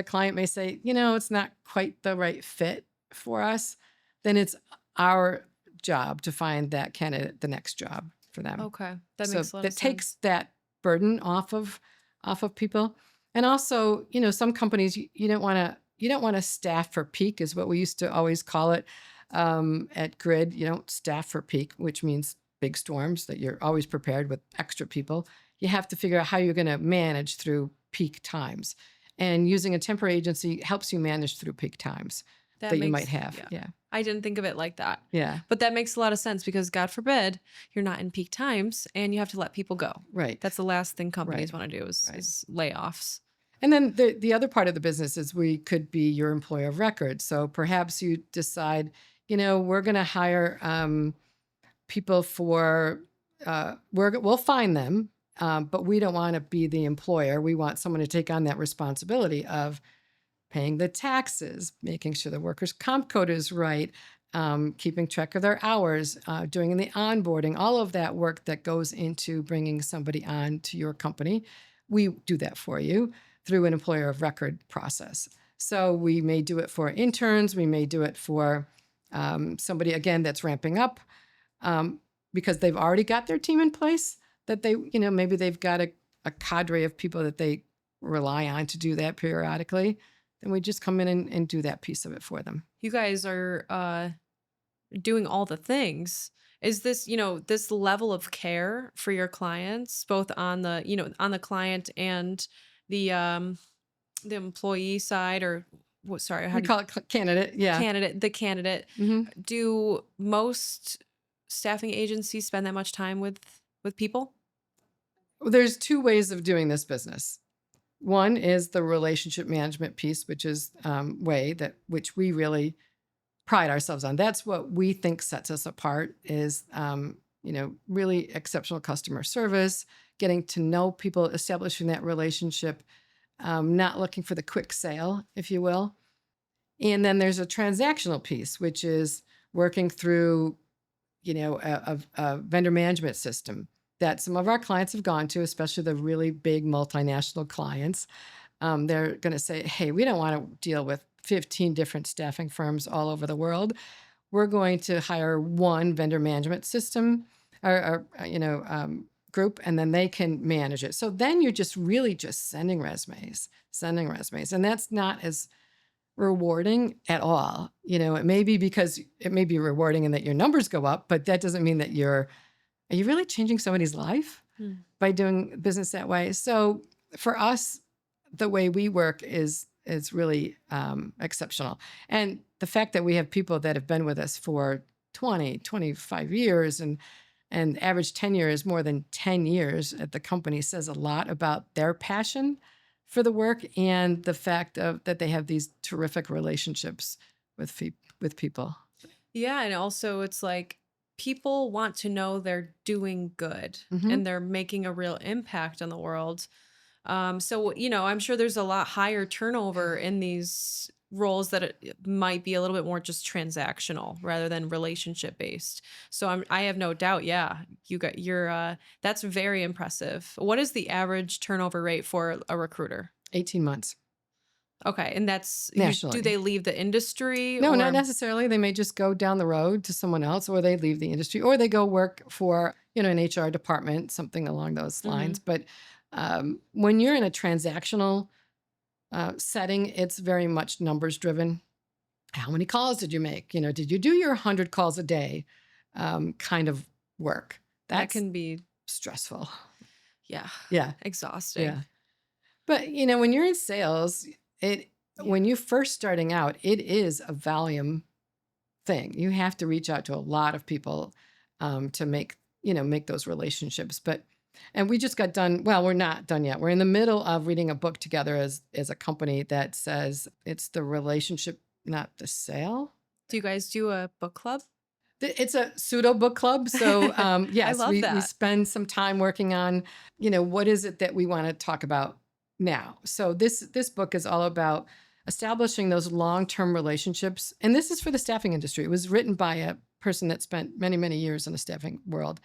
Speaker 2: client may say, it's not quite the right fit for us. Then it's our job to find that candidate the next job for them.
Speaker 1: Okay. That
Speaker 2: So
Speaker 1: makes a lot of
Speaker 2: that takes
Speaker 1: sense.
Speaker 2: that burden off of people. And also, some companies you don't want to staff for peak, is what we used to always call it at Grid. You don't staff for peak, which means big storms, that you're always prepared with extra people. You have to figure out how you're going to manage through peak times. And using a temporary agency helps you manage through peak times
Speaker 1: That
Speaker 2: that you might
Speaker 1: makes,
Speaker 2: have.
Speaker 1: yeah.
Speaker 2: Yeah.
Speaker 1: I didn't think of it like that.
Speaker 2: Yeah.
Speaker 1: But that makes a lot of sense because God forbid you're not in peak times and you have to let people go.
Speaker 2: Right.
Speaker 1: That's the last thing companies
Speaker 2: Right.
Speaker 1: want to do is,
Speaker 2: Right.
Speaker 1: is layoffs.
Speaker 2: And then the other part of the business is we could be your employer of record. So perhaps you decide, we're going to hire people for we'll find them, but we don't want to be the employer. We want someone to take on that responsibility of paying the taxes, making sure the workers' comp code is right, keeping track of their hours, doing the onboarding, all of that work that goes into bringing somebody on to your company. We do that for you through an employer of record process. So we may do it for interns. We may do it for somebody, again, that's ramping up because they've already got their team in place that they, maybe they've got a cadre of people that they rely on to do that periodically. Then we just come in and do that piece of it for them.
Speaker 1: You guys are doing all the things. Is this, this level of care for your clients, both on the, on the client and the employee side, or what? Sorry, how
Speaker 2: We
Speaker 1: do
Speaker 2: call it candidate. Yeah.
Speaker 1: the candidate?
Speaker 2: hmm
Speaker 1: Do most staffing agencies spend that much time with people?
Speaker 2: There's two ways of doing this business. One is the relationship management piece, which is which we really pride ourselves on. That's what we think sets us apart is, really exceptional customer service, getting to know people, establishing that relationship, not looking for the quick sale, if you will. And then there's a transactional piece, which is working through, a vendor management system that some of our clients have gone to, especially the really big multinational clients. They're going to say, hey, we don't want to deal with 15 different staffing firms all over the world. We're going to hire one vendor management system or group, and then they can manage it. So then you're just really just sending resumes. And that's not as rewarding at all. It may be because it may be rewarding in that your numbers go up, but that doesn't mean that are you really changing somebody's life by doing business that way? So for us, the way we work is really exceptional. And the fact that we have people that have been with us for 20, 25 years and average tenure is more than 10 years at the company says a lot about their passion for the work and the fact that they have these terrific relationships with people.
Speaker 1: Yeah, and also it's like people want to know they're doing good and they're making a real impact on the world. So, I'm sure there's a lot higher turnover in these roles that it might be a little bit more just transactional rather than relationship based. So I have no doubt. Yeah, that's very impressive. What is the average turnover rate for a recruiter?
Speaker 2: 18 months.
Speaker 1: Okay. And do
Speaker 2: Nationally.
Speaker 1: they leave the industry?
Speaker 2: No,
Speaker 1: or?
Speaker 2: not necessarily. They may just go down the road to someone else, or they leave the industry, or they go work for, an HR department, something along those lines. But when you're in a transactional setting, it's very much numbers driven. How many calls did you make? Did you do your 100 calls a day kind of work?
Speaker 1: That can be
Speaker 2: stressful.
Speaker 1: Yeah. Exhausting.
Speaker 2: Yeah. But, when you're in sales, when you're first starting out, it is a volume thing. You have to reach out to a lot of people to make those relationships. And we just got done. Well, we're not done yet. We're in the middle of reading a book together as a company that says it's the relationship, not the sale.
Speaker 1: Do you guys do a book club?
Speaker 2: It's a pseudo book club. So yes,
Speaker 1: I love that.
Speaker 2: We spend some time working on, what is it that we want to talk about now. So this book is all about establishing those long-term relationships. And this is for the staffing industry. It was written by a person that spent many, many years in the staffing world.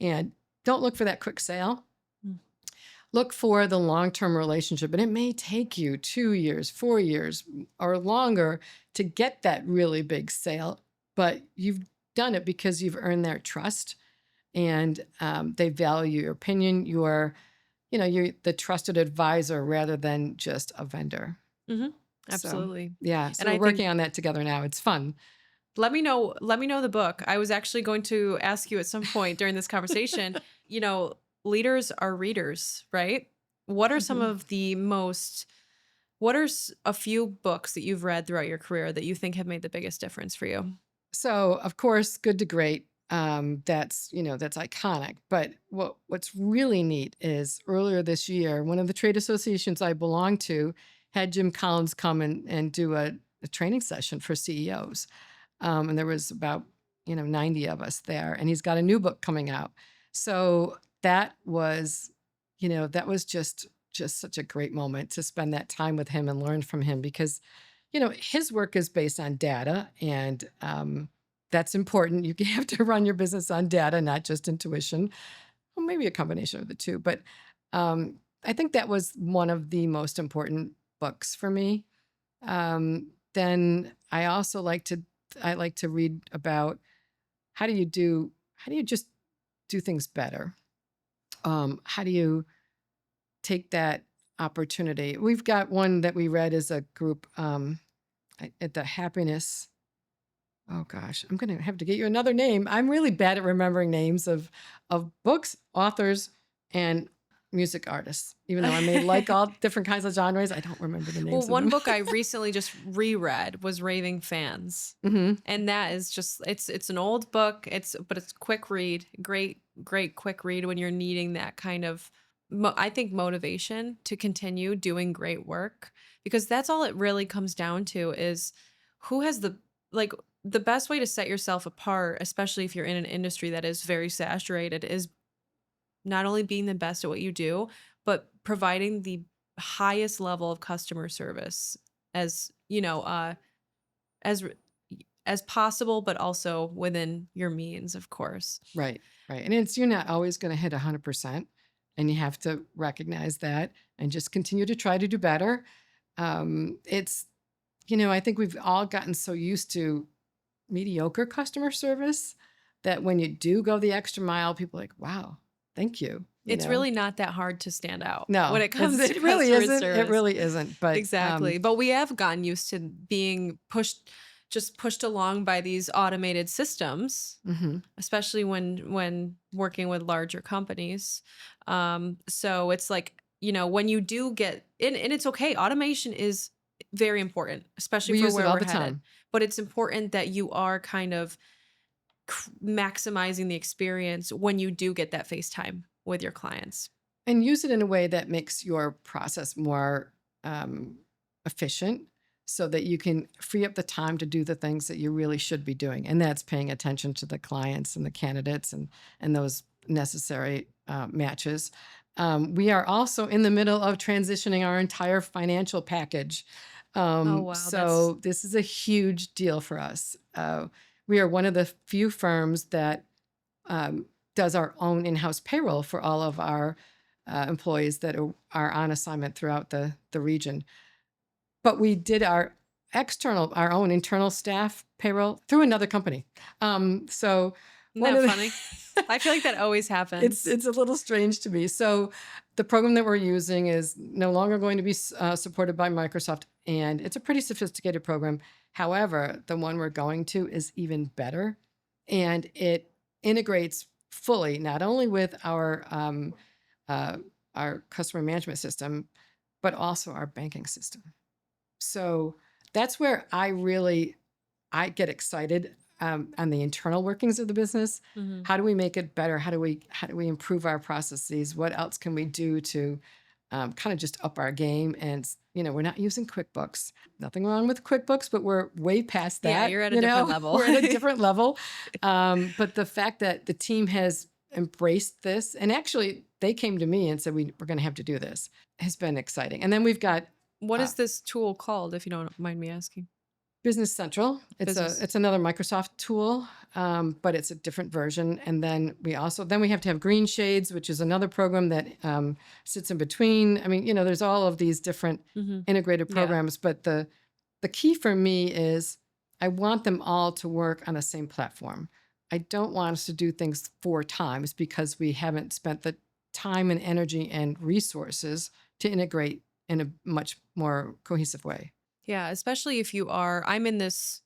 Speaker 2: And don't look for that quick sale. Look for the long-term relationship. And it may take you 2 years, 4 years, or longer to get that really big sale. But you've done it because you've earned their trust. And they value your opinion. You're the trusted advisor rather than just a vendor.
Speaker 1: Absolutely.
Speaker 2: So we're working on that together now. It's fun.
Speaker 1: Let me know the book. I was actually going to ask you at some point during this conversation, leaders are readers, right? What are some of what are a few books that you've read throughout your career that you think have made the biggest difference for you?
Speaker 2: So, of course, Good to Great. That's iconic. But what's really neat is earlier this year, one of the trade associations I belong to had Jim Collins come and do a training session for CEOs. And there was about, 90 of us there. And he's got a new book coming out. So that was, that was just such a great moment to spend that time with him and learn from him because, his work is based on data and that's important. You have to run your business on data, not just intuition. Well, maybe a combination of the two. But I think that was one of the most important books for me. Then I like to read about how do you just do things better? How do you take that opportunity? We've got one that we read as a group at the happiness. Oh gosh, I'm going to have to get you another name. I'm really bad at remembering names of books, authors, and music artists. Even though I may like all different kinds of genres, I don't remember the
Speaker 1: Well,
Speaker 2: names of
Speaker 1: one
Speaker 2: them.
Speaker 1: book I recently just reread was Raving Fans.
Speaker 2: Hmm.
Speaker 1: And that is just it's an old book. But it's quick read. Great quick read when you're needing that kind of I think motivation to continue doing great work because that's all it really comes down to is who has like the best way to set yourself apart, especially if you're in an industry that is very saturated, is not only being the best at what you do, but providing the highest level of customer service as, as r- as possible, but also within your means, of course.
Speaker 2: Right, right. And you're not always going to hit 100%. And you have to recognize that and just continue to try to do better. It's, I think we've all gotten so used to mediocre customer service that when you do go the extra mile, people are like, wow, thank you.
Speaker 1: It's really not that hard to stand out when
Speaker 2: No,
Speaker 1: it comes to
Speaker 2: it really
Speaker 1: customer
Speaker 2: isn't. It
Speaker 1: service.
Speaker 2: really isn't. But
Speaker 1: Exactly. But we have gotten used to being pushed along by these automated systems,
Speaker 2: mhm.
Speaker 1: especially when working with larger companies. So it's like, when you do get and it's okay. Automation is very important, especially
Speaker 2: We
Speaker 1: for
Speaker 2: use it
Speaker 1: where
Speaker 2: all
Speaker 1: we're
Speaker 2: the
Speaker 1: headed.
Speaker 2: time.
Speaker 1: But it's important that you are kind of maximizing the experience when you do get that face time with your clients.
Speaker 2: And use it in a way that makes your process more um, efficient so that you can free up the time to do the things that you really should be doing. And that's paying attention to the clients and the candidates and those necessary matches. We are also in the middle of transitioning our entire financial package.
Speaker 1: Oh wow, that's
Speaker 2: So this is a huge deal for us. We are one of the few firms that does our own in-house payroll for all of our employees that are on assignment throughout the region. But we did our own internal staff payroll through another company. So
Speaker 1: isn't
Speaker 2: one
Speaker 1: that
Speaker 2: of
Speaker 1: funny?
Speaker 2: the
Speaker 1: I feel like that always
Speaker 2: it's
Speaker 1: happens.
Speaker 2: it's a little strange to me. So the program that we're using is no longer going to be supported by Microsoft, and it's a pretty sophisticated program. However, the one we're going to is even better, and it integrates fully not only with uh, our customer management system, but also our banking system. So that's where I get excited on the internal workings of the business.
Speaker 1: Mhm.
Speaker 2: How do we make it better? How do we improve our processes? What else can we do to kind of just up our game? And we're not using QuickBooks. Nothing wrong with QuickBooks, but we're way past
Speaker 1: Yeah,
Speaker 2: that.
Speaker 1: you're at a different level.
Speaker 2: We're at a different level. But the fact that the team has embraced this, and actually they came to me and said we're going to have to do this, has been exciting. And then we've got
Speaker 1: What
Speaker 2: uh,
Speaker 1: is this tool called, if you don't mind me asking?
Speaker 2: Business Central.
Speaker 1: Business.
Speaker 2: It's another Microsoft tool, but it's a different version. And then we have to have Green Shades, which is another program that sits in between. I mean, there's all of these different
Speaker 1: Mhm.
Speaker 2: integrated
Speaker 1: Yeah.
Speaker 2: programs, but the key for me is I want them all to work on the same platform. I don't want us to do things 4 times because we haven't spent the time and energy and resources to integrate in a much more cohesive way.
Speaker 1: Yeah, especially if you are I'm in this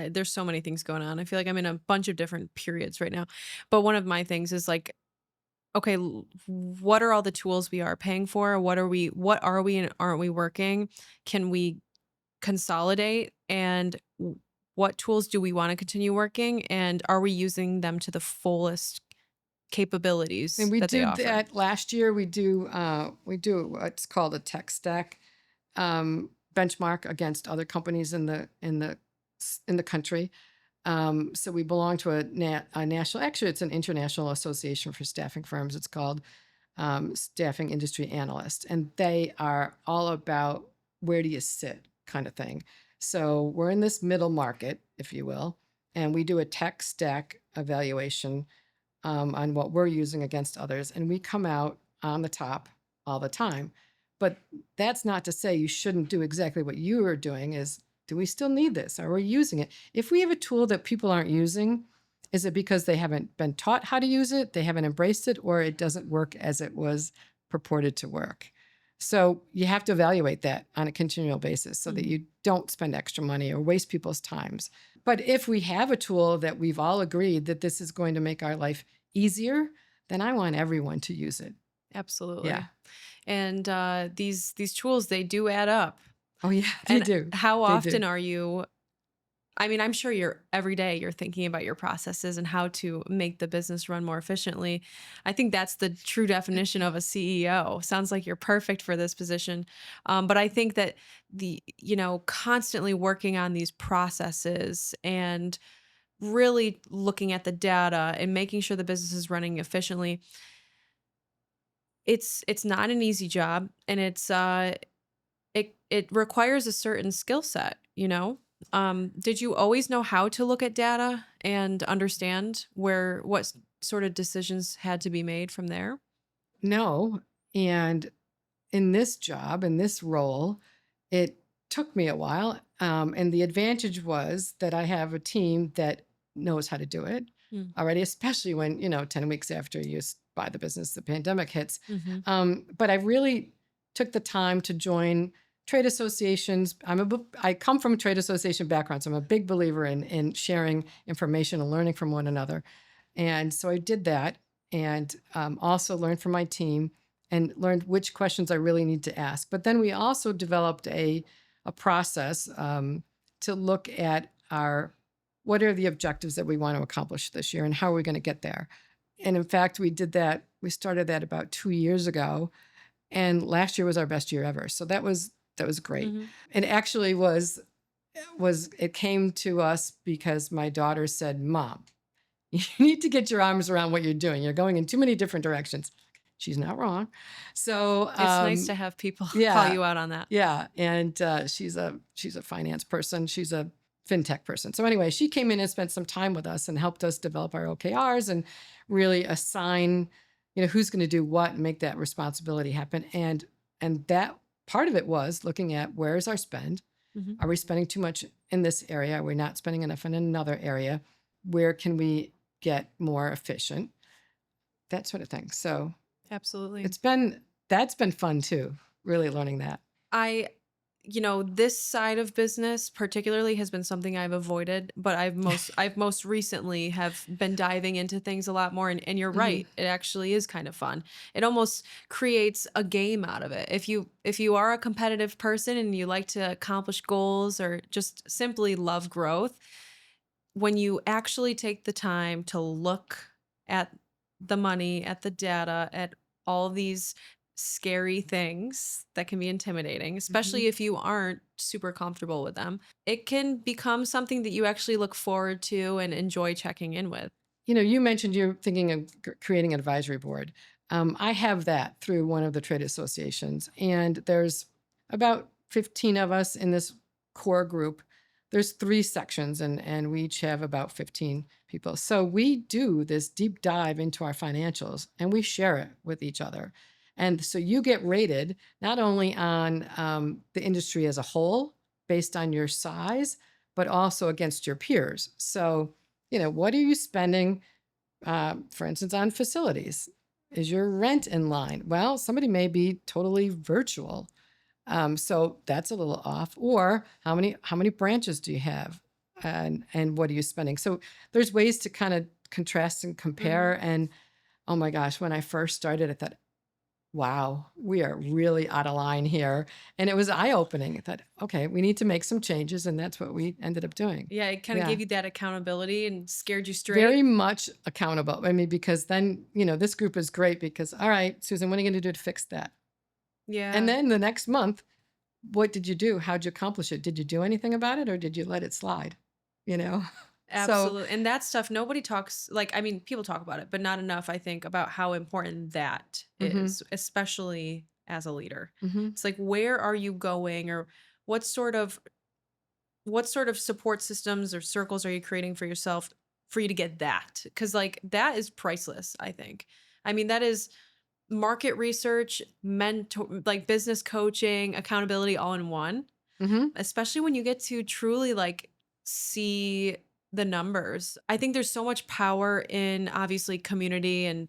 Speaker 1: there's so many things going on. I feel like I'm in a bunch of different periods right now. But one of my things is like, okay, what are all the tools we are paying for? What are we and aren't we working? Can we consolidate and what tools do we want to continue working and are we using them to the fullest
Speaker 2: And
Speaker 1: capabilities
Speaker 2: we
Speaker 1: that they
Speaker 2: do
Speaker 1: offer?
Speaker 2: that last year. We do what's called a tech stack benchmark against other companies in the country. So we belong to a national, actually, it's an international association for staffing firms. It's called Staffing Industry Analyst. And they are all about where do you sit kind of thing. So we're in this middle market, if you will, and we do a tech stack evaluation on what we're using against others. And we come out on the top all the time. But that's not to say you shouldn't do exactly what you are doing is, do we still need this? Are we using it? If we have a tool that people aren't using, is it because they haven't been taught how to use it, they haven't embraced it, or it doesn't work as it was purported to work? So you have to evaluate that on a continual basis so that you don't spend extra money or waste people's times. But if we have a tool that we've all agreed that this is going to make our life easier, then I want everyone to use it.
Speaker 1: Absolutely.
Speaker 2: Yeah.
Speaker 1: And these tools, they do add up.
Speaker 2: Oh, yeah, they
Speaker 1: And
Speaker 2: do.
Speaker 1: how
Speaker 2: They
Speaker 1: often
Speaker 2: do.
Speaker 1: are you, I mean, I'm sure every day you're thinking about your processes and how to make the business run more efficiently. I think that's the true definition of a CEO. Sounds like you're perfect for this position. But I think that constantly working on these processes and really looking at the data and making sure the business is running efficiently, it's not an easy job, and it requires a certain skill set, you know? Did you always know how to look at data and understand what sort of decisions had to be made from there?
Speaker 2: No. And in this job, in this role, it took me a while. And the advantage was that I have a team that knows how to do it
Speaker 1: Mm.
Speaker 2: already, especially when, 10 weeks after you buy the business, the pandemic hits.
Speaker 1: Mhm.
Speaker 2: But I really took the time to join trade associations. I come from a trade association background, so I'm a big believer in sharing information and learning from one another. And so I did that and also learned from my team and learned which questions I really need to ask. But then we also developed a process to look at what are the objectives that we want to accomplish this year and how are we going to get there. And in fact, we started that about 2 years ago, and last year was our best year ever. So that was great.
Speaker 1: Mhm.
Speaker 2: It actually it came to us because my daughter said, "Mom, you need to get your arms around what you're doing. You're going in too many different directions." She's not wrong. So,
Speaker 1: It's nice to have people call
Speaker 2: yeah,
Speaker 1: you out on that.
Speaker 2: yeah. And she's a finance person. She's a fintech person. So anyway, she came in and spent some time with us and helped us develop our OKRs and really assign, who's going to do what and make that responsibility happen. And that part of it was looking at where is our spend?
Speaker 1: Mhm.
Speaker 2: Are we spending too much in this area? Are we not spending enough in another area? Where can we get more efficient? That sort of thing. So
Speaker 1: Absolutely.
Speaker 2: that's been fun too, really learning that.
Speaker 1: I this side of business particularly has been something I've avoided, but I've most recently have been diving into things a lot more, and you're
Speaker 2: Mhm.
Speaker 1: right. It actually is kind of fun. It almost creates a game out of it. If you are a competitive person and you like to accomplish goals or just simply love growth, when you actually take the time to look at the money, at the data, at all these scary things that can be intimidating, especially
Speaker 2: Mhm.
Speaker 1: if you aren't super comfortable with them, it can become something that you actually look forward to and enjoy checking in with.
Speaker 2: You mentioned you're thinking of creating an advisory board. I have that through one of the trade associations, and there's about 15 of us in this core group. There's 3 sections, and we each have about 15 people. So we do this deep dive into our financials, and we share it with each other. And so you get rated not only on the industry as a whole, based on your size, but also against your peers. So what are you spending, for instance, on facilities? Is your rent in line? Well, somebody may be totally virtual. So that's a little off. Or how many branches do you have? And what are you spending? So there's ways to kind of contrast and
Speaker 1: Mhm.
Speaker 2: compare. And oh my gosh, when I first started, I thought, wow, we are really out of line here. And it was eye-opening. I thought, okay, we need to make some changes. And that's what we ended up doing.
Speaker 1: Yeah, it kind of
Speaker 2: Yeah.
Speaker 1: gave you that accountability and scared you
Speaker 2: Very
Speaker 1: straight.
Speaker 2: much accountable. I mean, because then, this group is great because, all right, Susan, what are you going to do to fix that? And
Speaker 1: Yeah.
Speaker 2: then the next month, what did you do? How'd you accomplish it? Did you do anything about it or did you let it slide? You know? So,
Speaker 1: Absolutely. And that stuff, nobody talks, like, I mean, people talk about it, but not enough, I think, about how important that
Speaker 2: hmm
Speaker 1: is, especially as a leader.
Speaker 2: hmm
Speaker 1: It's like, where are you going, or what sort of support systems or circles are you creating for yourself for you to get that? Because like that is priceless, I think. I mean, that is market research, mentor, like business coaching, accountability all in one,
Speaker 2: hmm
Speaker 1: especially when you get to truly like see the numbers. I think there's so much power in obviously community and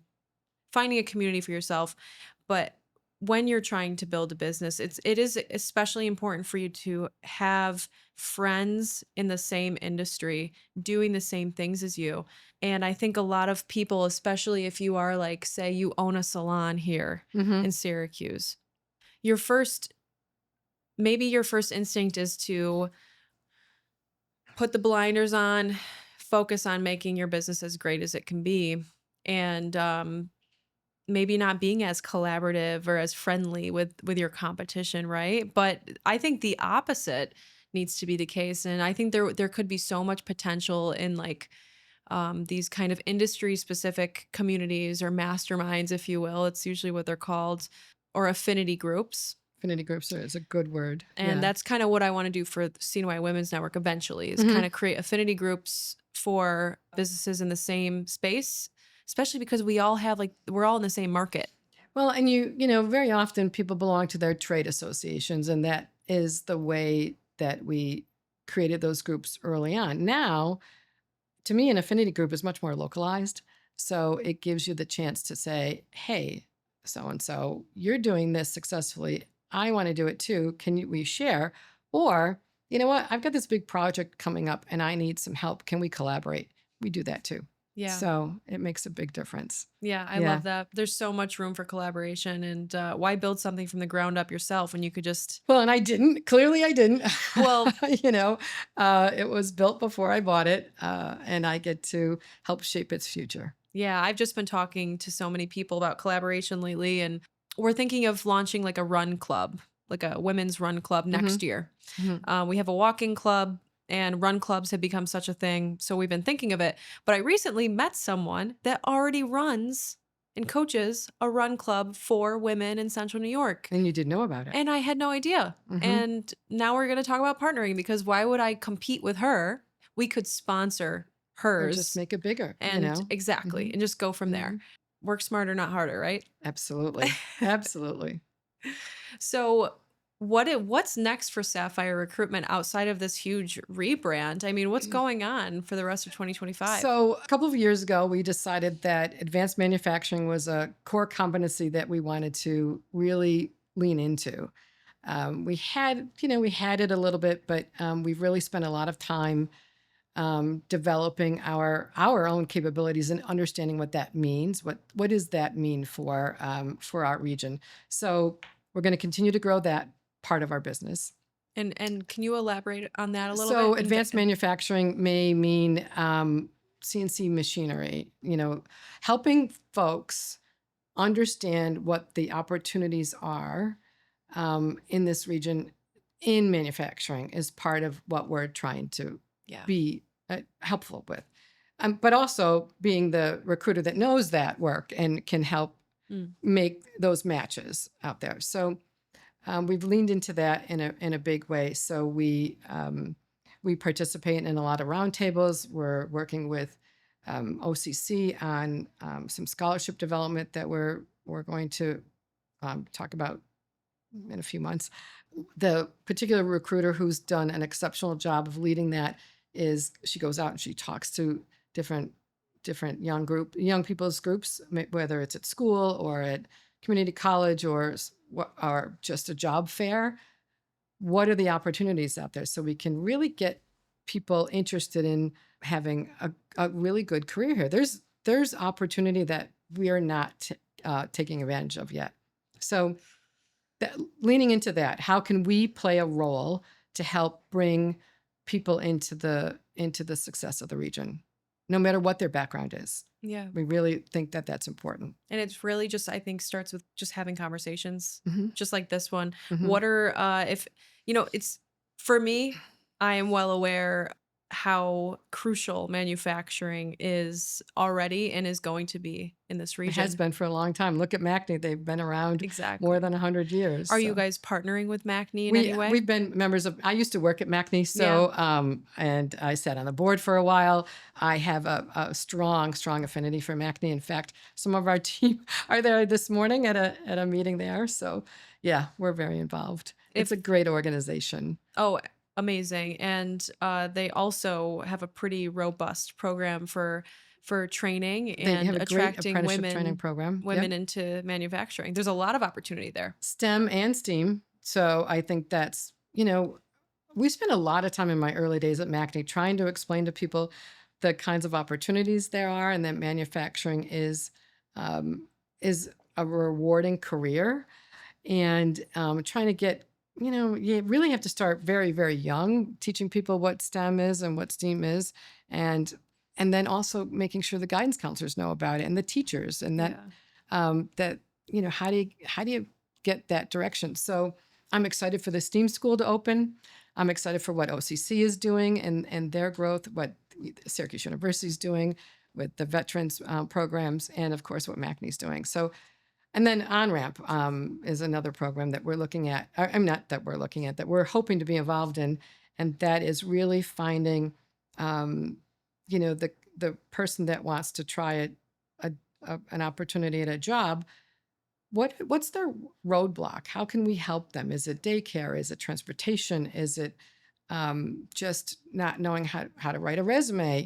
Speaker 1: finding a community for yourself, but when you're trying to build a business, it is especially important for you to have friends in the same industry doing the same things as you. And I think a lot of people, especially if you are like, say you own a salon here
Speaker 2: hmm
Speaker 1: in Syracuse, your first maybe your first instinct is to put the blinders on, focus on making your business as great as it can be, and maybe not being as collaborative or as friendly with your competition, right? But I think the opposite needs to be the case, and I think there could be so much potential in like these kind of industry specific communities or masterminds, if you will. It's usually what they're called, or affinity groups.
Speaker 2: Affinity groups is a good word.
Speaker 1: And
Speaker 2: Yeah.
Speaker 1: that's kind of what I want to do for the CNY Women's Network eventually, is
Speaker 2: hmm
Speaker 1: kind of create affinity groups for businesses in the same space, especially because we all have like, we're all in the same market.
Speaker 2: Well, and very often people belong to their trade associations, and that is the way that we created those groups early on. Now, to me, an affinity group is much more localized. So it gives you the chance to say, hey, so and so, you're doing this successfully. I want to do it too. We share? Or, you know what? I've got this big project coming up and I need some help. Can we collaborate? We do that too.
Speaker 1: Yeah.
Speaker 2: So it makes a big difference.
Speaker 1: Yeah, I
Speaker 2: Yeah.
Speaker 1: love that. There's so much room for collaboration, and why build something from the ground up yourself when you could just,
Speaker 2: Well, and I didn't. Clearly, I didn't.
Speaker 1: well,
Speaker 2: you know, it was built before I bought it, and I get to help shape its future.
Speaker 1: yeah, I've just been talking to so many people about collaboration lately, and we're thinking of launching like a run club, like a women's run club
Speaker 2: hmm
Speaker 1: next year.
Speaker 2: hmm
Speaker 1: We have a walking club, and run clubs have become such a thing. So we've been thinking of it. But I recently met someone that already runs and coaches a run club for women in Central New York.
Speaker 2: And you did know about it.
Speaker 1: And I had no idea.
Speaker 2: hmm
Speaker 1: And now we're going to talk about partnering, because why would I compete with her? We could sponsor
Speaker 2: Or just
Speaker 1: hers,
Speaker 2: make it bigger,
Speaker 1: and
Speaker 2: hmm
Speaker 1: exactly, and just go from
Speaker 2: hmm
Speaker 1: there. Work smarter, not harder, right?
Speaker 2: Absolutely. Absolutely.
Speaker 1: So what's next for Sapphire Recruitment outside of this huge rebrand? I mean, what's going on for the rest of 2025?
Speaker 2: So, a couple of years ago, we decided that advanced manufacturing was a core competency that we wanted to really lean into. We had it a little bit, but we've really spent a lot of time developing our own capabilities and understanding what that means. What does that mean for our region? So we're going to continue to grow that part of our business.
Speaker 1: And can you elaborate on that a little
Speaker 2: So
Speaker 1: bit?
Speaker 2: advanced manufacturing may mean CNC machinery. Helping folks understand what the opportunities are in this region in manufacturing is part of what we're trying to
Speaker 1: Yeah.
Speaker 2: be helpful with. But also being the recruiter that knows that work and can help
Speaker 1: Mm.
Speaker 2: make those matches out there. So we've leaned into that in a big way. So we participate in a lot of roundtables. We're working with OCC on some scholarship development that we're going to talk about in a few months. The particular recruiter who's done an exceptional job of leading that is she goes out and she talks to different young people's groups, whether it's at school or at community college or just a job fair. What are the opportunities out there so we can really get people interested in having a really good career here? There's opportunity that we are not taking advantage of yet. So leaning into that, how can we play a role to help bring people into the success of the region, no matter what their background is?
Speaker 1: Yeah.
Speaker 2: We really think that that's important.
Speaker 1: And it's really just, I think, starts with just having conversations,
Speaker 2: hmm
Speaker 1: just like this one.
Speaker 2: hmm
Speaker 1: What are, if, it's for me, I am well aware how crucial manufacturing is already and is going to be in this
Speaker 2: It has
Speaker 1: region.
Speaker 2: been for a long time. Look at MACNY. They've been around more
Speaker 1: Exactly.
Speaker 2: than 100 years.
Speaker 1: Are you
Speaker 2: So
Speaker 1: guys partnering with Macne in any way?
Speaker 2: we've been members of. I used to work at MACNY,
Speaker 1: Yeah.
Speaker 2: so and I sat on the board for a while. I have a strong affinity for MACNY. In fact, some of our team are there this morning at a meeting there. So yeah, we're very involved. It's a
Speaker 1: If
Speaker 2: great organization.
Speaker 1: Oh, amazing. And they also have a pretty robust program for training
Speaker 2: They
Speaker 1: and
Speaker 2: have a great
Speaker 1: attracting
Speaker 2: apprenticeship training program. Yep.
Speaker 1: women into manufacturing. There's a lot of opportunity there.
Speaker 2: STEM and STEAM. So I think that's, we spent a lot of time in my early days at MACNY trying to explain to people the kinds of opportunities there are and that manufacturing um, is a rewarding career and trying to get, you really have to start very, very young, teaching people what STEM is and what STEAM is. And then also making sure the guidance counselors know about it and the teachers and
Speaker 1: Yeah.
Speaker 2: that how do you get that direction. So I'm excited for the STEAM school to open. I'm excited for what OCC is doing and their growth, what Syracuse University is doing with the veterans programs, and of course what MACNY is doing. So, and then OnRamp is another program that we're looking at. I'm not that we're looking at, that we're hoping to be involved in, and that is really finding, um, the person that wants to try an opportunity at a job. What's their roadblock? How can we help them? Is it daycare? Is it transportation? Is it just not knowing how to write a resume?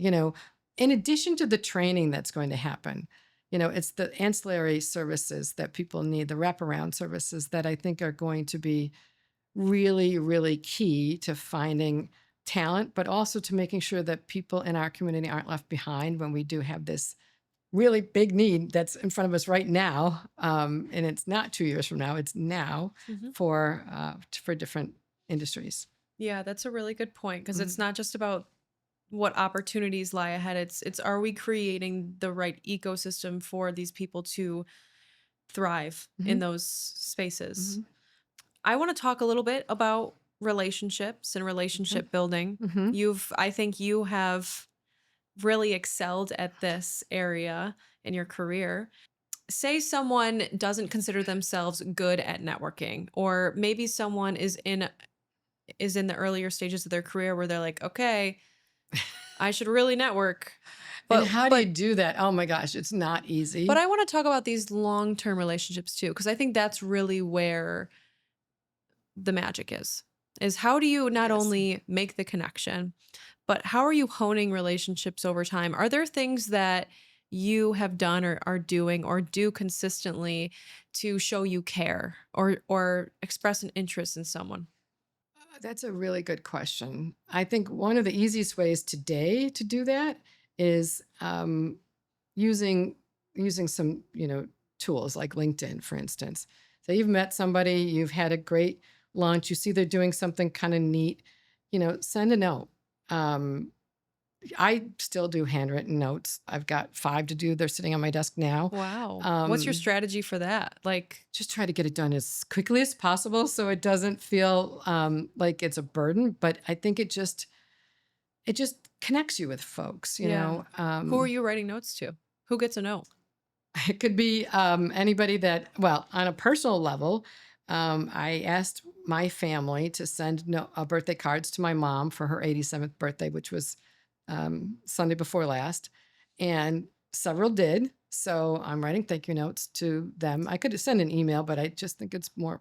Speaker 2: In addition to the training that's going to happen, it's the ancillary services that people need, the wraparound services that I think are going to be really, really key to finding talent, but also to making sure that people in our community aren't left behind when we do have this really big need that's in front of us right now. And it's not 2 years from now, it's now
Speaker 1: Mhm.
Speaker 2: for different industries.
Speaker 1: Yeah, that's a really good point because it's
Speaker 2: Mhm.
Speaker 1: not just about what opportunities lie ahead. It's are we creating the right ecosystem for these people to thrive in
Speaker 2: Mhm.
Speaker 1: those spaces?
Speaker 2: Mhm.
Speaker 1: I want to talk a little bit about relationships and
Speaker 2: Okay.
Speaker 1: relationship building.
Speaker 2: Mhm.
Speaker 1: I think you have really excelled at this area in your career. Say someone doesn't consider themselves good at networking, or maybe someone is in the earlier stages of their career where they're like, okay, I should really network.
Speaker 2: And
Speaker 1: But
Speaker 2: how do you
Speaker 1: but
Speaker 2: do that? Oh my gosh, it's not
Speaker 1: but
Speaker 2: easy.
Speaker 1: I want to talk about these long-term relationships too, because I think that's really where the magic is how do you not
Speaker 2: Yes.
Speaker 1: only make the connection, but how are you honing relationships over time? Are there things that you have done or are doing or do consistently to show you care or express an interest in someone?
Speaker 2: That's a really good question. I think one of the easiest ways today to do that is using some tools like LinkedIn, for instance. So you've met somebody, you've had a great lunch, you see they're doing something kind of neat, send a note. Um, I still do handwritten notes. I've got 5 to do. They're sitting on my desk now.
Speaker 1: Wow. What's your
Speaker 2: Um,
Speaker 1: strategy for that? Like,
Speaker 2: just try to get it done as quickly as possible so it doesn't feel like it's a burden. But I think it just connects you with folks.
Speaker 1: yeah. Who are you writing notes to? Who gets a note?
Speaker 2: It could be anybody that, well, on a personal level, I asked my family to send birthday cards to my mom for her 87th birthday, which was Sunday before last. And several did. So I'm writing thank you notes to them. I could send an email, but I just think it's more,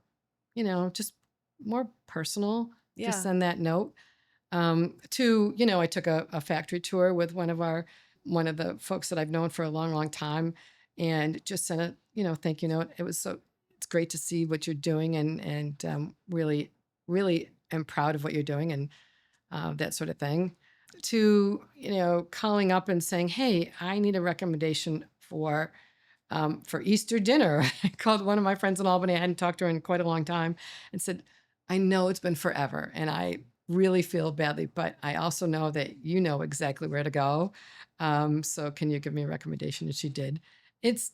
Speaker 2: just more personal to
Speaker 1: Yeah.
Speaker 2: send that note. I took a factory tour with one of the folks that I've known for a long, long time, and just sent a thank you note. It's great to see what you're doing, and really, really am proud of what you're doing, and that sort of thing. To calling up and saying, hey, I need a recommendation for Easter dinner. I called one of my friends in Albany. I hadn't talked to her in quite a long time and said, I know it's been forever and I really feel badly, but I also know that you know exactly where to go. So can you give me a recommendation? And she did. It's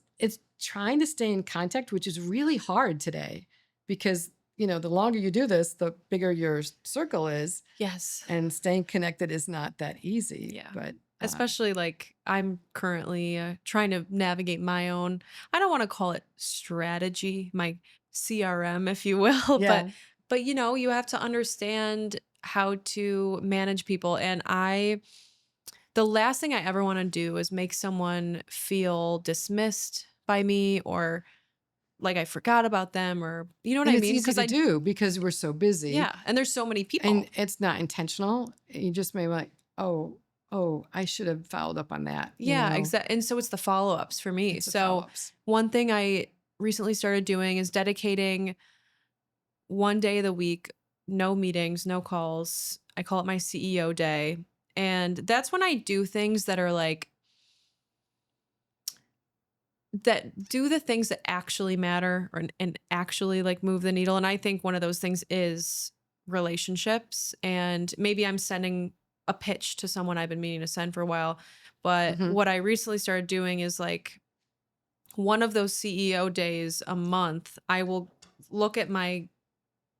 Speaker 2: trying to stay in contact, which is really hard today because the longer you do this, the bigger your circle is,
Speaker 1: Yes.
Speaker 2: and staying connected is not that easy.
Speaker 1: Yeah.
Speaker 2: But
Speaker 1: Especially like I'm currently trying to navigate my own, I don't want to call it strategy, my CRM, if you will, but
Speaker 2: yeah,
Speaker 1: you have to understand how to manage people. And the last thing I ever want to do is make someone feel dismissed by me or like I forgot about them or you know what
Speaker 2: and
Speaker 1: I
Speaker 2: it's
Speaker 1: mean?
Speaker 2: easy
Speaker 1: Because
Speaker 2: to
Speaker 1: I
Speaker 2: do because we're so busy,
Speaker 1: yeah, and there's so many
Speaker 2: and
Speaker 1: people.
Speaker 2: it's not intentional. You just may be like, oh, I should have followed up on that.
Speaker 1: Yeah, exactly. And so it's the follow-ups for me.
Speaker 2: It's the follow
Speaker 1: So
Speaker 2: ups.
Speaker 1: one thing I recently started doing is dedicating one day of the week, no meetings, no calls. I call it my CEO day. And that's when I do things that are like that do the things that actually matter and actually like move the needle. And I think one of those things is relationships. And maybe I'm sending a pitch to someone I've been meaning to send for a while. But
Speaker 2: Hmm.
Speaker 1: what I recently started doing is like one of those CEO days a month, I will look at my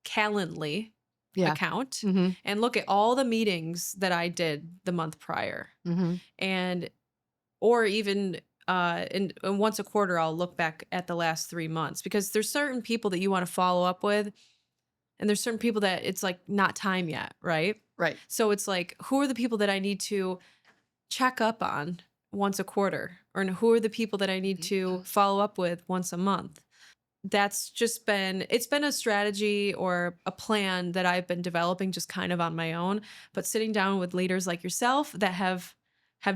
Speaker 1: Calendly
Speaker 2: Yeah.
Speaker 1: account
Speaker 2: Hmm.
Speaker 1: and look at all the meetings that I did the month prior.
Speaker 2: Hmm.
Speaker 1: And or even and once a quarter I'll look back at the last 3 months because there's certain people that you want to follow up with and there's certain people that it's like not time yet, right?
Speaker 2: Right.
Speaker 1: So it's like who are the people that I need to check up on once a quarter or who are the people that I need to follow up with once a month. That's just it's been a strategy or a plan that I've been developing just kind of on my own, but sitting down with leaders like yourself that have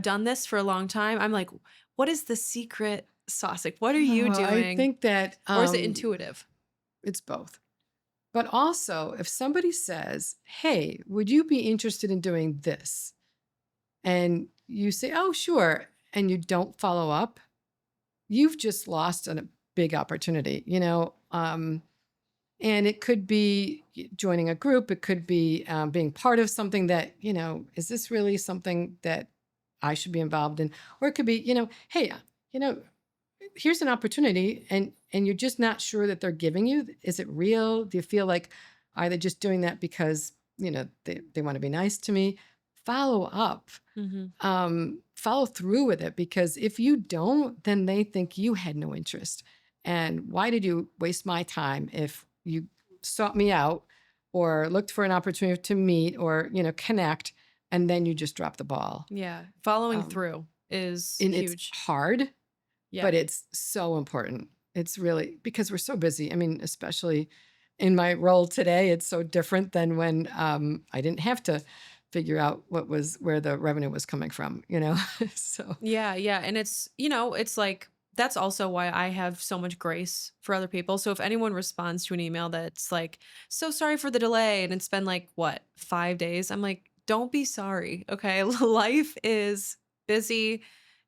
Speaker 1: done this for a long time, I'm like, what is the secret sauce? Like, what are you
Speaker 2: I
Speaker 1: doing?
Speaker 2: think that
Speaker 1: Or is it intuitive?
Speaker 2: it's both. But also, if somebody says, "Hey, would you be interested in doing this?" and you say, "Oh, sure," and you don't follow up, you've just lost a big opportunity, and it could be joining a group, it could be being part of something that, is this really something that I should be involved in? Or it could be, hey, you know, here's an opportunity, and you're just not sure that they're giving you. Is it real? Do you feel like, are they just doing that because, they want to be nice to me? Follow up,
Speaker 1: Hmm.
Speaker 2: follow through with it, because if you don't, then they think you had no interest. And why did you waste my time if you sought me out or looked for an opportunity to meet or, connect, and then you just drop the ball?
Speaker 1: Yeah. Following
Speaker 2: Um,
Speaker 1: through is
Speaker 2: and it's
Speaker 1: huge.
Speaker 2: hard,
Speaker 1: Yeah.
Speaker 2: but it's so important. It's really because we're so busy. I mean, especially in my role today, it's so different than when I didn't have to figure out where the revenue was coming from, so
Speaker 1: Yeah, yeah. And it's like that's also why I have so much grace for other people. So if anyone responds to an email that's like, so sorry for the delay, and it's been like, what, 5 days? I'm like, don't be sorry. Okay. Life is busy.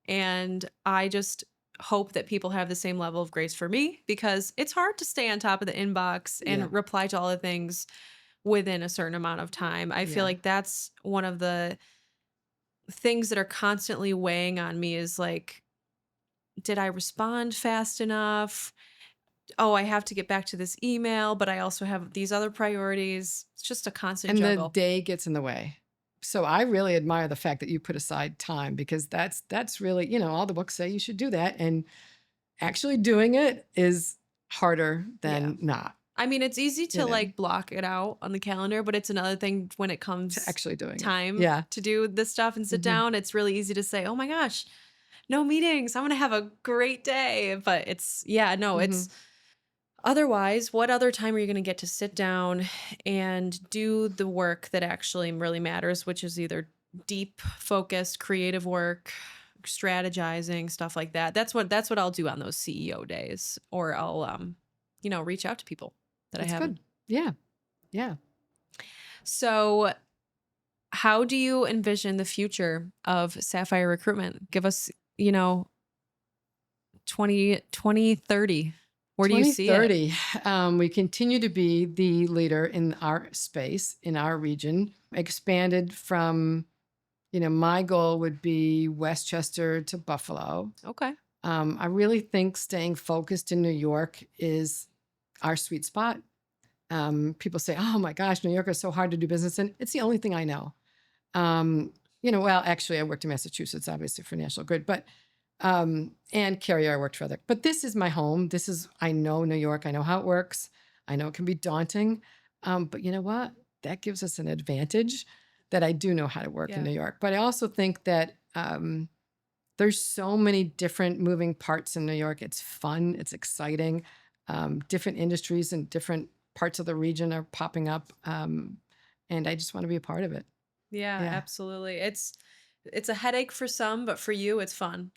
Speaker 1: And I just hope that people have the same level of grace for me because it's hard to stay on top of the inbox
Speaker 2: yeah,
Speaker 1: and reply to all the things within a certain amount of time. I feel
Speaker 2: yeah.
Speaker 1: like that's one of the things that are constantly weighing on me is like, did I respond fast enough? Oh, I have to get back to this email, but I also have these other priorities. It's just a constant
Speaker 2: And the
Speaker 1: juggle.
Speaker 2: day gets in the way. So I really admire the fact that you put aside time, because that's really, all the books say you should do that, and actually doing it is harder
Speaker 1: Yeah.
Speaker 2: than not,
Speaker 1: I mean, it's easy
Speaker 2: you
Speaker 1: to
Speaker 2: know,
Speaker 1: like block it out on the calendar, but it's another thing when it
Speaker 2: to
Speaker 1: comes
Speaker 2: actually doing it.
Speaker 1: time
Speaker 2: Yeah.
Speaker 1: to do this stuff and sit
Speaker 2: Hmm.
Speaker 1: down. It's really easy to say, oh my gosh, no meetings. I'm going to have a great day. But it's, yeah, no, it's
Speaker 2: Hmm.
Speaker 1: otherwise, what other time are you going to get to sit down and do the work that actually really matters, which is either deep, focused, creative work, strategizing, stuff like that. That's what I'll do on those CEO days, or I'll reach out to people that I
Speaker 2: That's
Speaker 1: haven't.
Speaker 2: good. Yeah. Yeah.
Speaker 1: So, how do you envision the future of Sapphire Recruitment? Give us, you know, 2030. Where do you see it?
Speaker 2: 2030, we continue to be the leader in our space, in our region, expanded from, my goal would be Westchester to Buffalo.
Speaker 1: Okay.
Speaker 2: I really think staying focused in New York is our sweet spot. People say, "Oh my gosh, New York is so hard to do business in." It's the only thing I know. Well, actually, I worked in Massachusetts, obviously for National Grid, but and Carrier, I worked for other. But this is my home. I know New York. I know how it works. I know it can be daunting, but you know what? That gives us an advantage that I do know how to work in New York. But I also think that there's so many different moving parts in New York. It's fun. It's exciting. Different industries and different parts of the region are popping up, and I just want to be a part of it.
Speaker 1: Yeah,
Speaker 2: Yeah.
Speaker 1: absolutely. It's a headache for some, but for you, it's fun.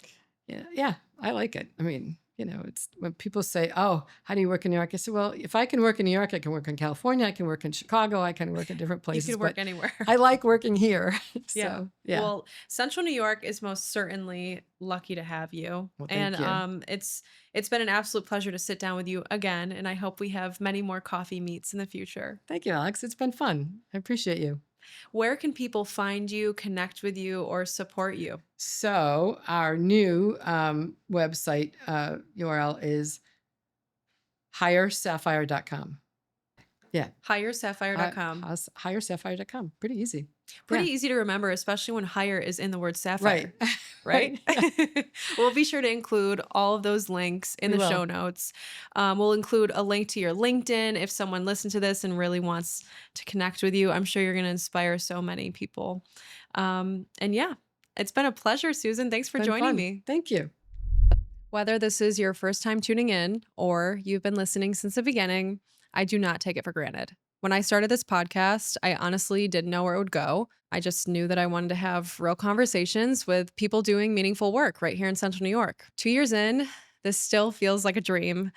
Speaker 2: Yeah, I like it. I mean, it's when people say, "Oh, how do you work in New York?" I say, "Well, if I can work in New York, I can work in California, I can work in Chicago, I can work in different
Speaker 1: You
Speaker 2: places,
Speaker 1: can work
Speaker 2: but
Speaker 1: anywhere.
Speaker 2: I like working here."
Speaker 1: Yeah.
Speaker 2: So, yeah.
Speaker 1: Well, Central New York is most certainly lucky to have you.
Speaker 2: Well,
Speaker 1: And
Speaker 2: thank you.
Speaker 1: it's been an absolute pleasure to sit down with you again, and I hope we have many more coffee meets in the future.
Speaker 2: Thank you, Alex. It's been fun. I appreciate you.
Speaker 1: Where can people find you, connect with you, or support you?
Speaker 2: So, our new website URL is hiresapphire.com. Yeah,
Speaker 1: HireSapphire.com.
Speaker 2: hiresapphire.com. Pretty easy.
Speaker 1: Pretty
Speaker 2: Yeah,
Speaker 1: easy to remember, especially when hire is in the word
Speaker 2: right.
Speaker 1: sapphire. Right?
Speaker 2: Right.
Speaker 1: We'll be sure to include all of those links in
Speaker 2: We
Speaker 1: the show
Speaker 2: will.
Speaker 1: notes. We'll include a link to your LinkedIn if someone listened to this and really wants to connect with you. I'm sure you're going to inspire so many people. And yeah, it's been a pleasure, Susan. Thanks for
Speaker 2: Been
Speaker 1: joining
Speaker 2: fun.
Speaker 1: me.
Speaker 2: Thank you.
Speaker 1: Whether this is your first time tuning in or you've been listening since the beginning, I do not take it for granted. When I started this podcast, I honestly didn't know where it would go. I just knew that I wanted to have real conversations with people doing meaningful work right here in Central New York. 2 years in, this still feels like a dream,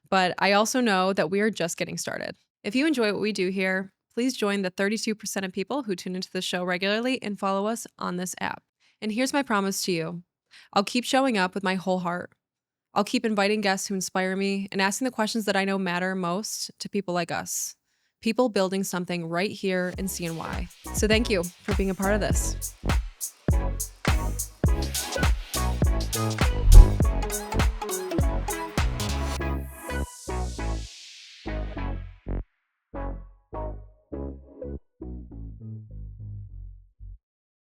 Speaker 1: but I also know that we are just getting started. If you enjoy what we do here, please join the 32% of people who tune into the show regularly and follow us on this app. And here's my promise to you: I'll keep showing up with my whole heart. I'll keep inviting guests who inspire me and asking the questions that I know matter most to people like us, people building something right here in CNY. So thank you for being a part of this.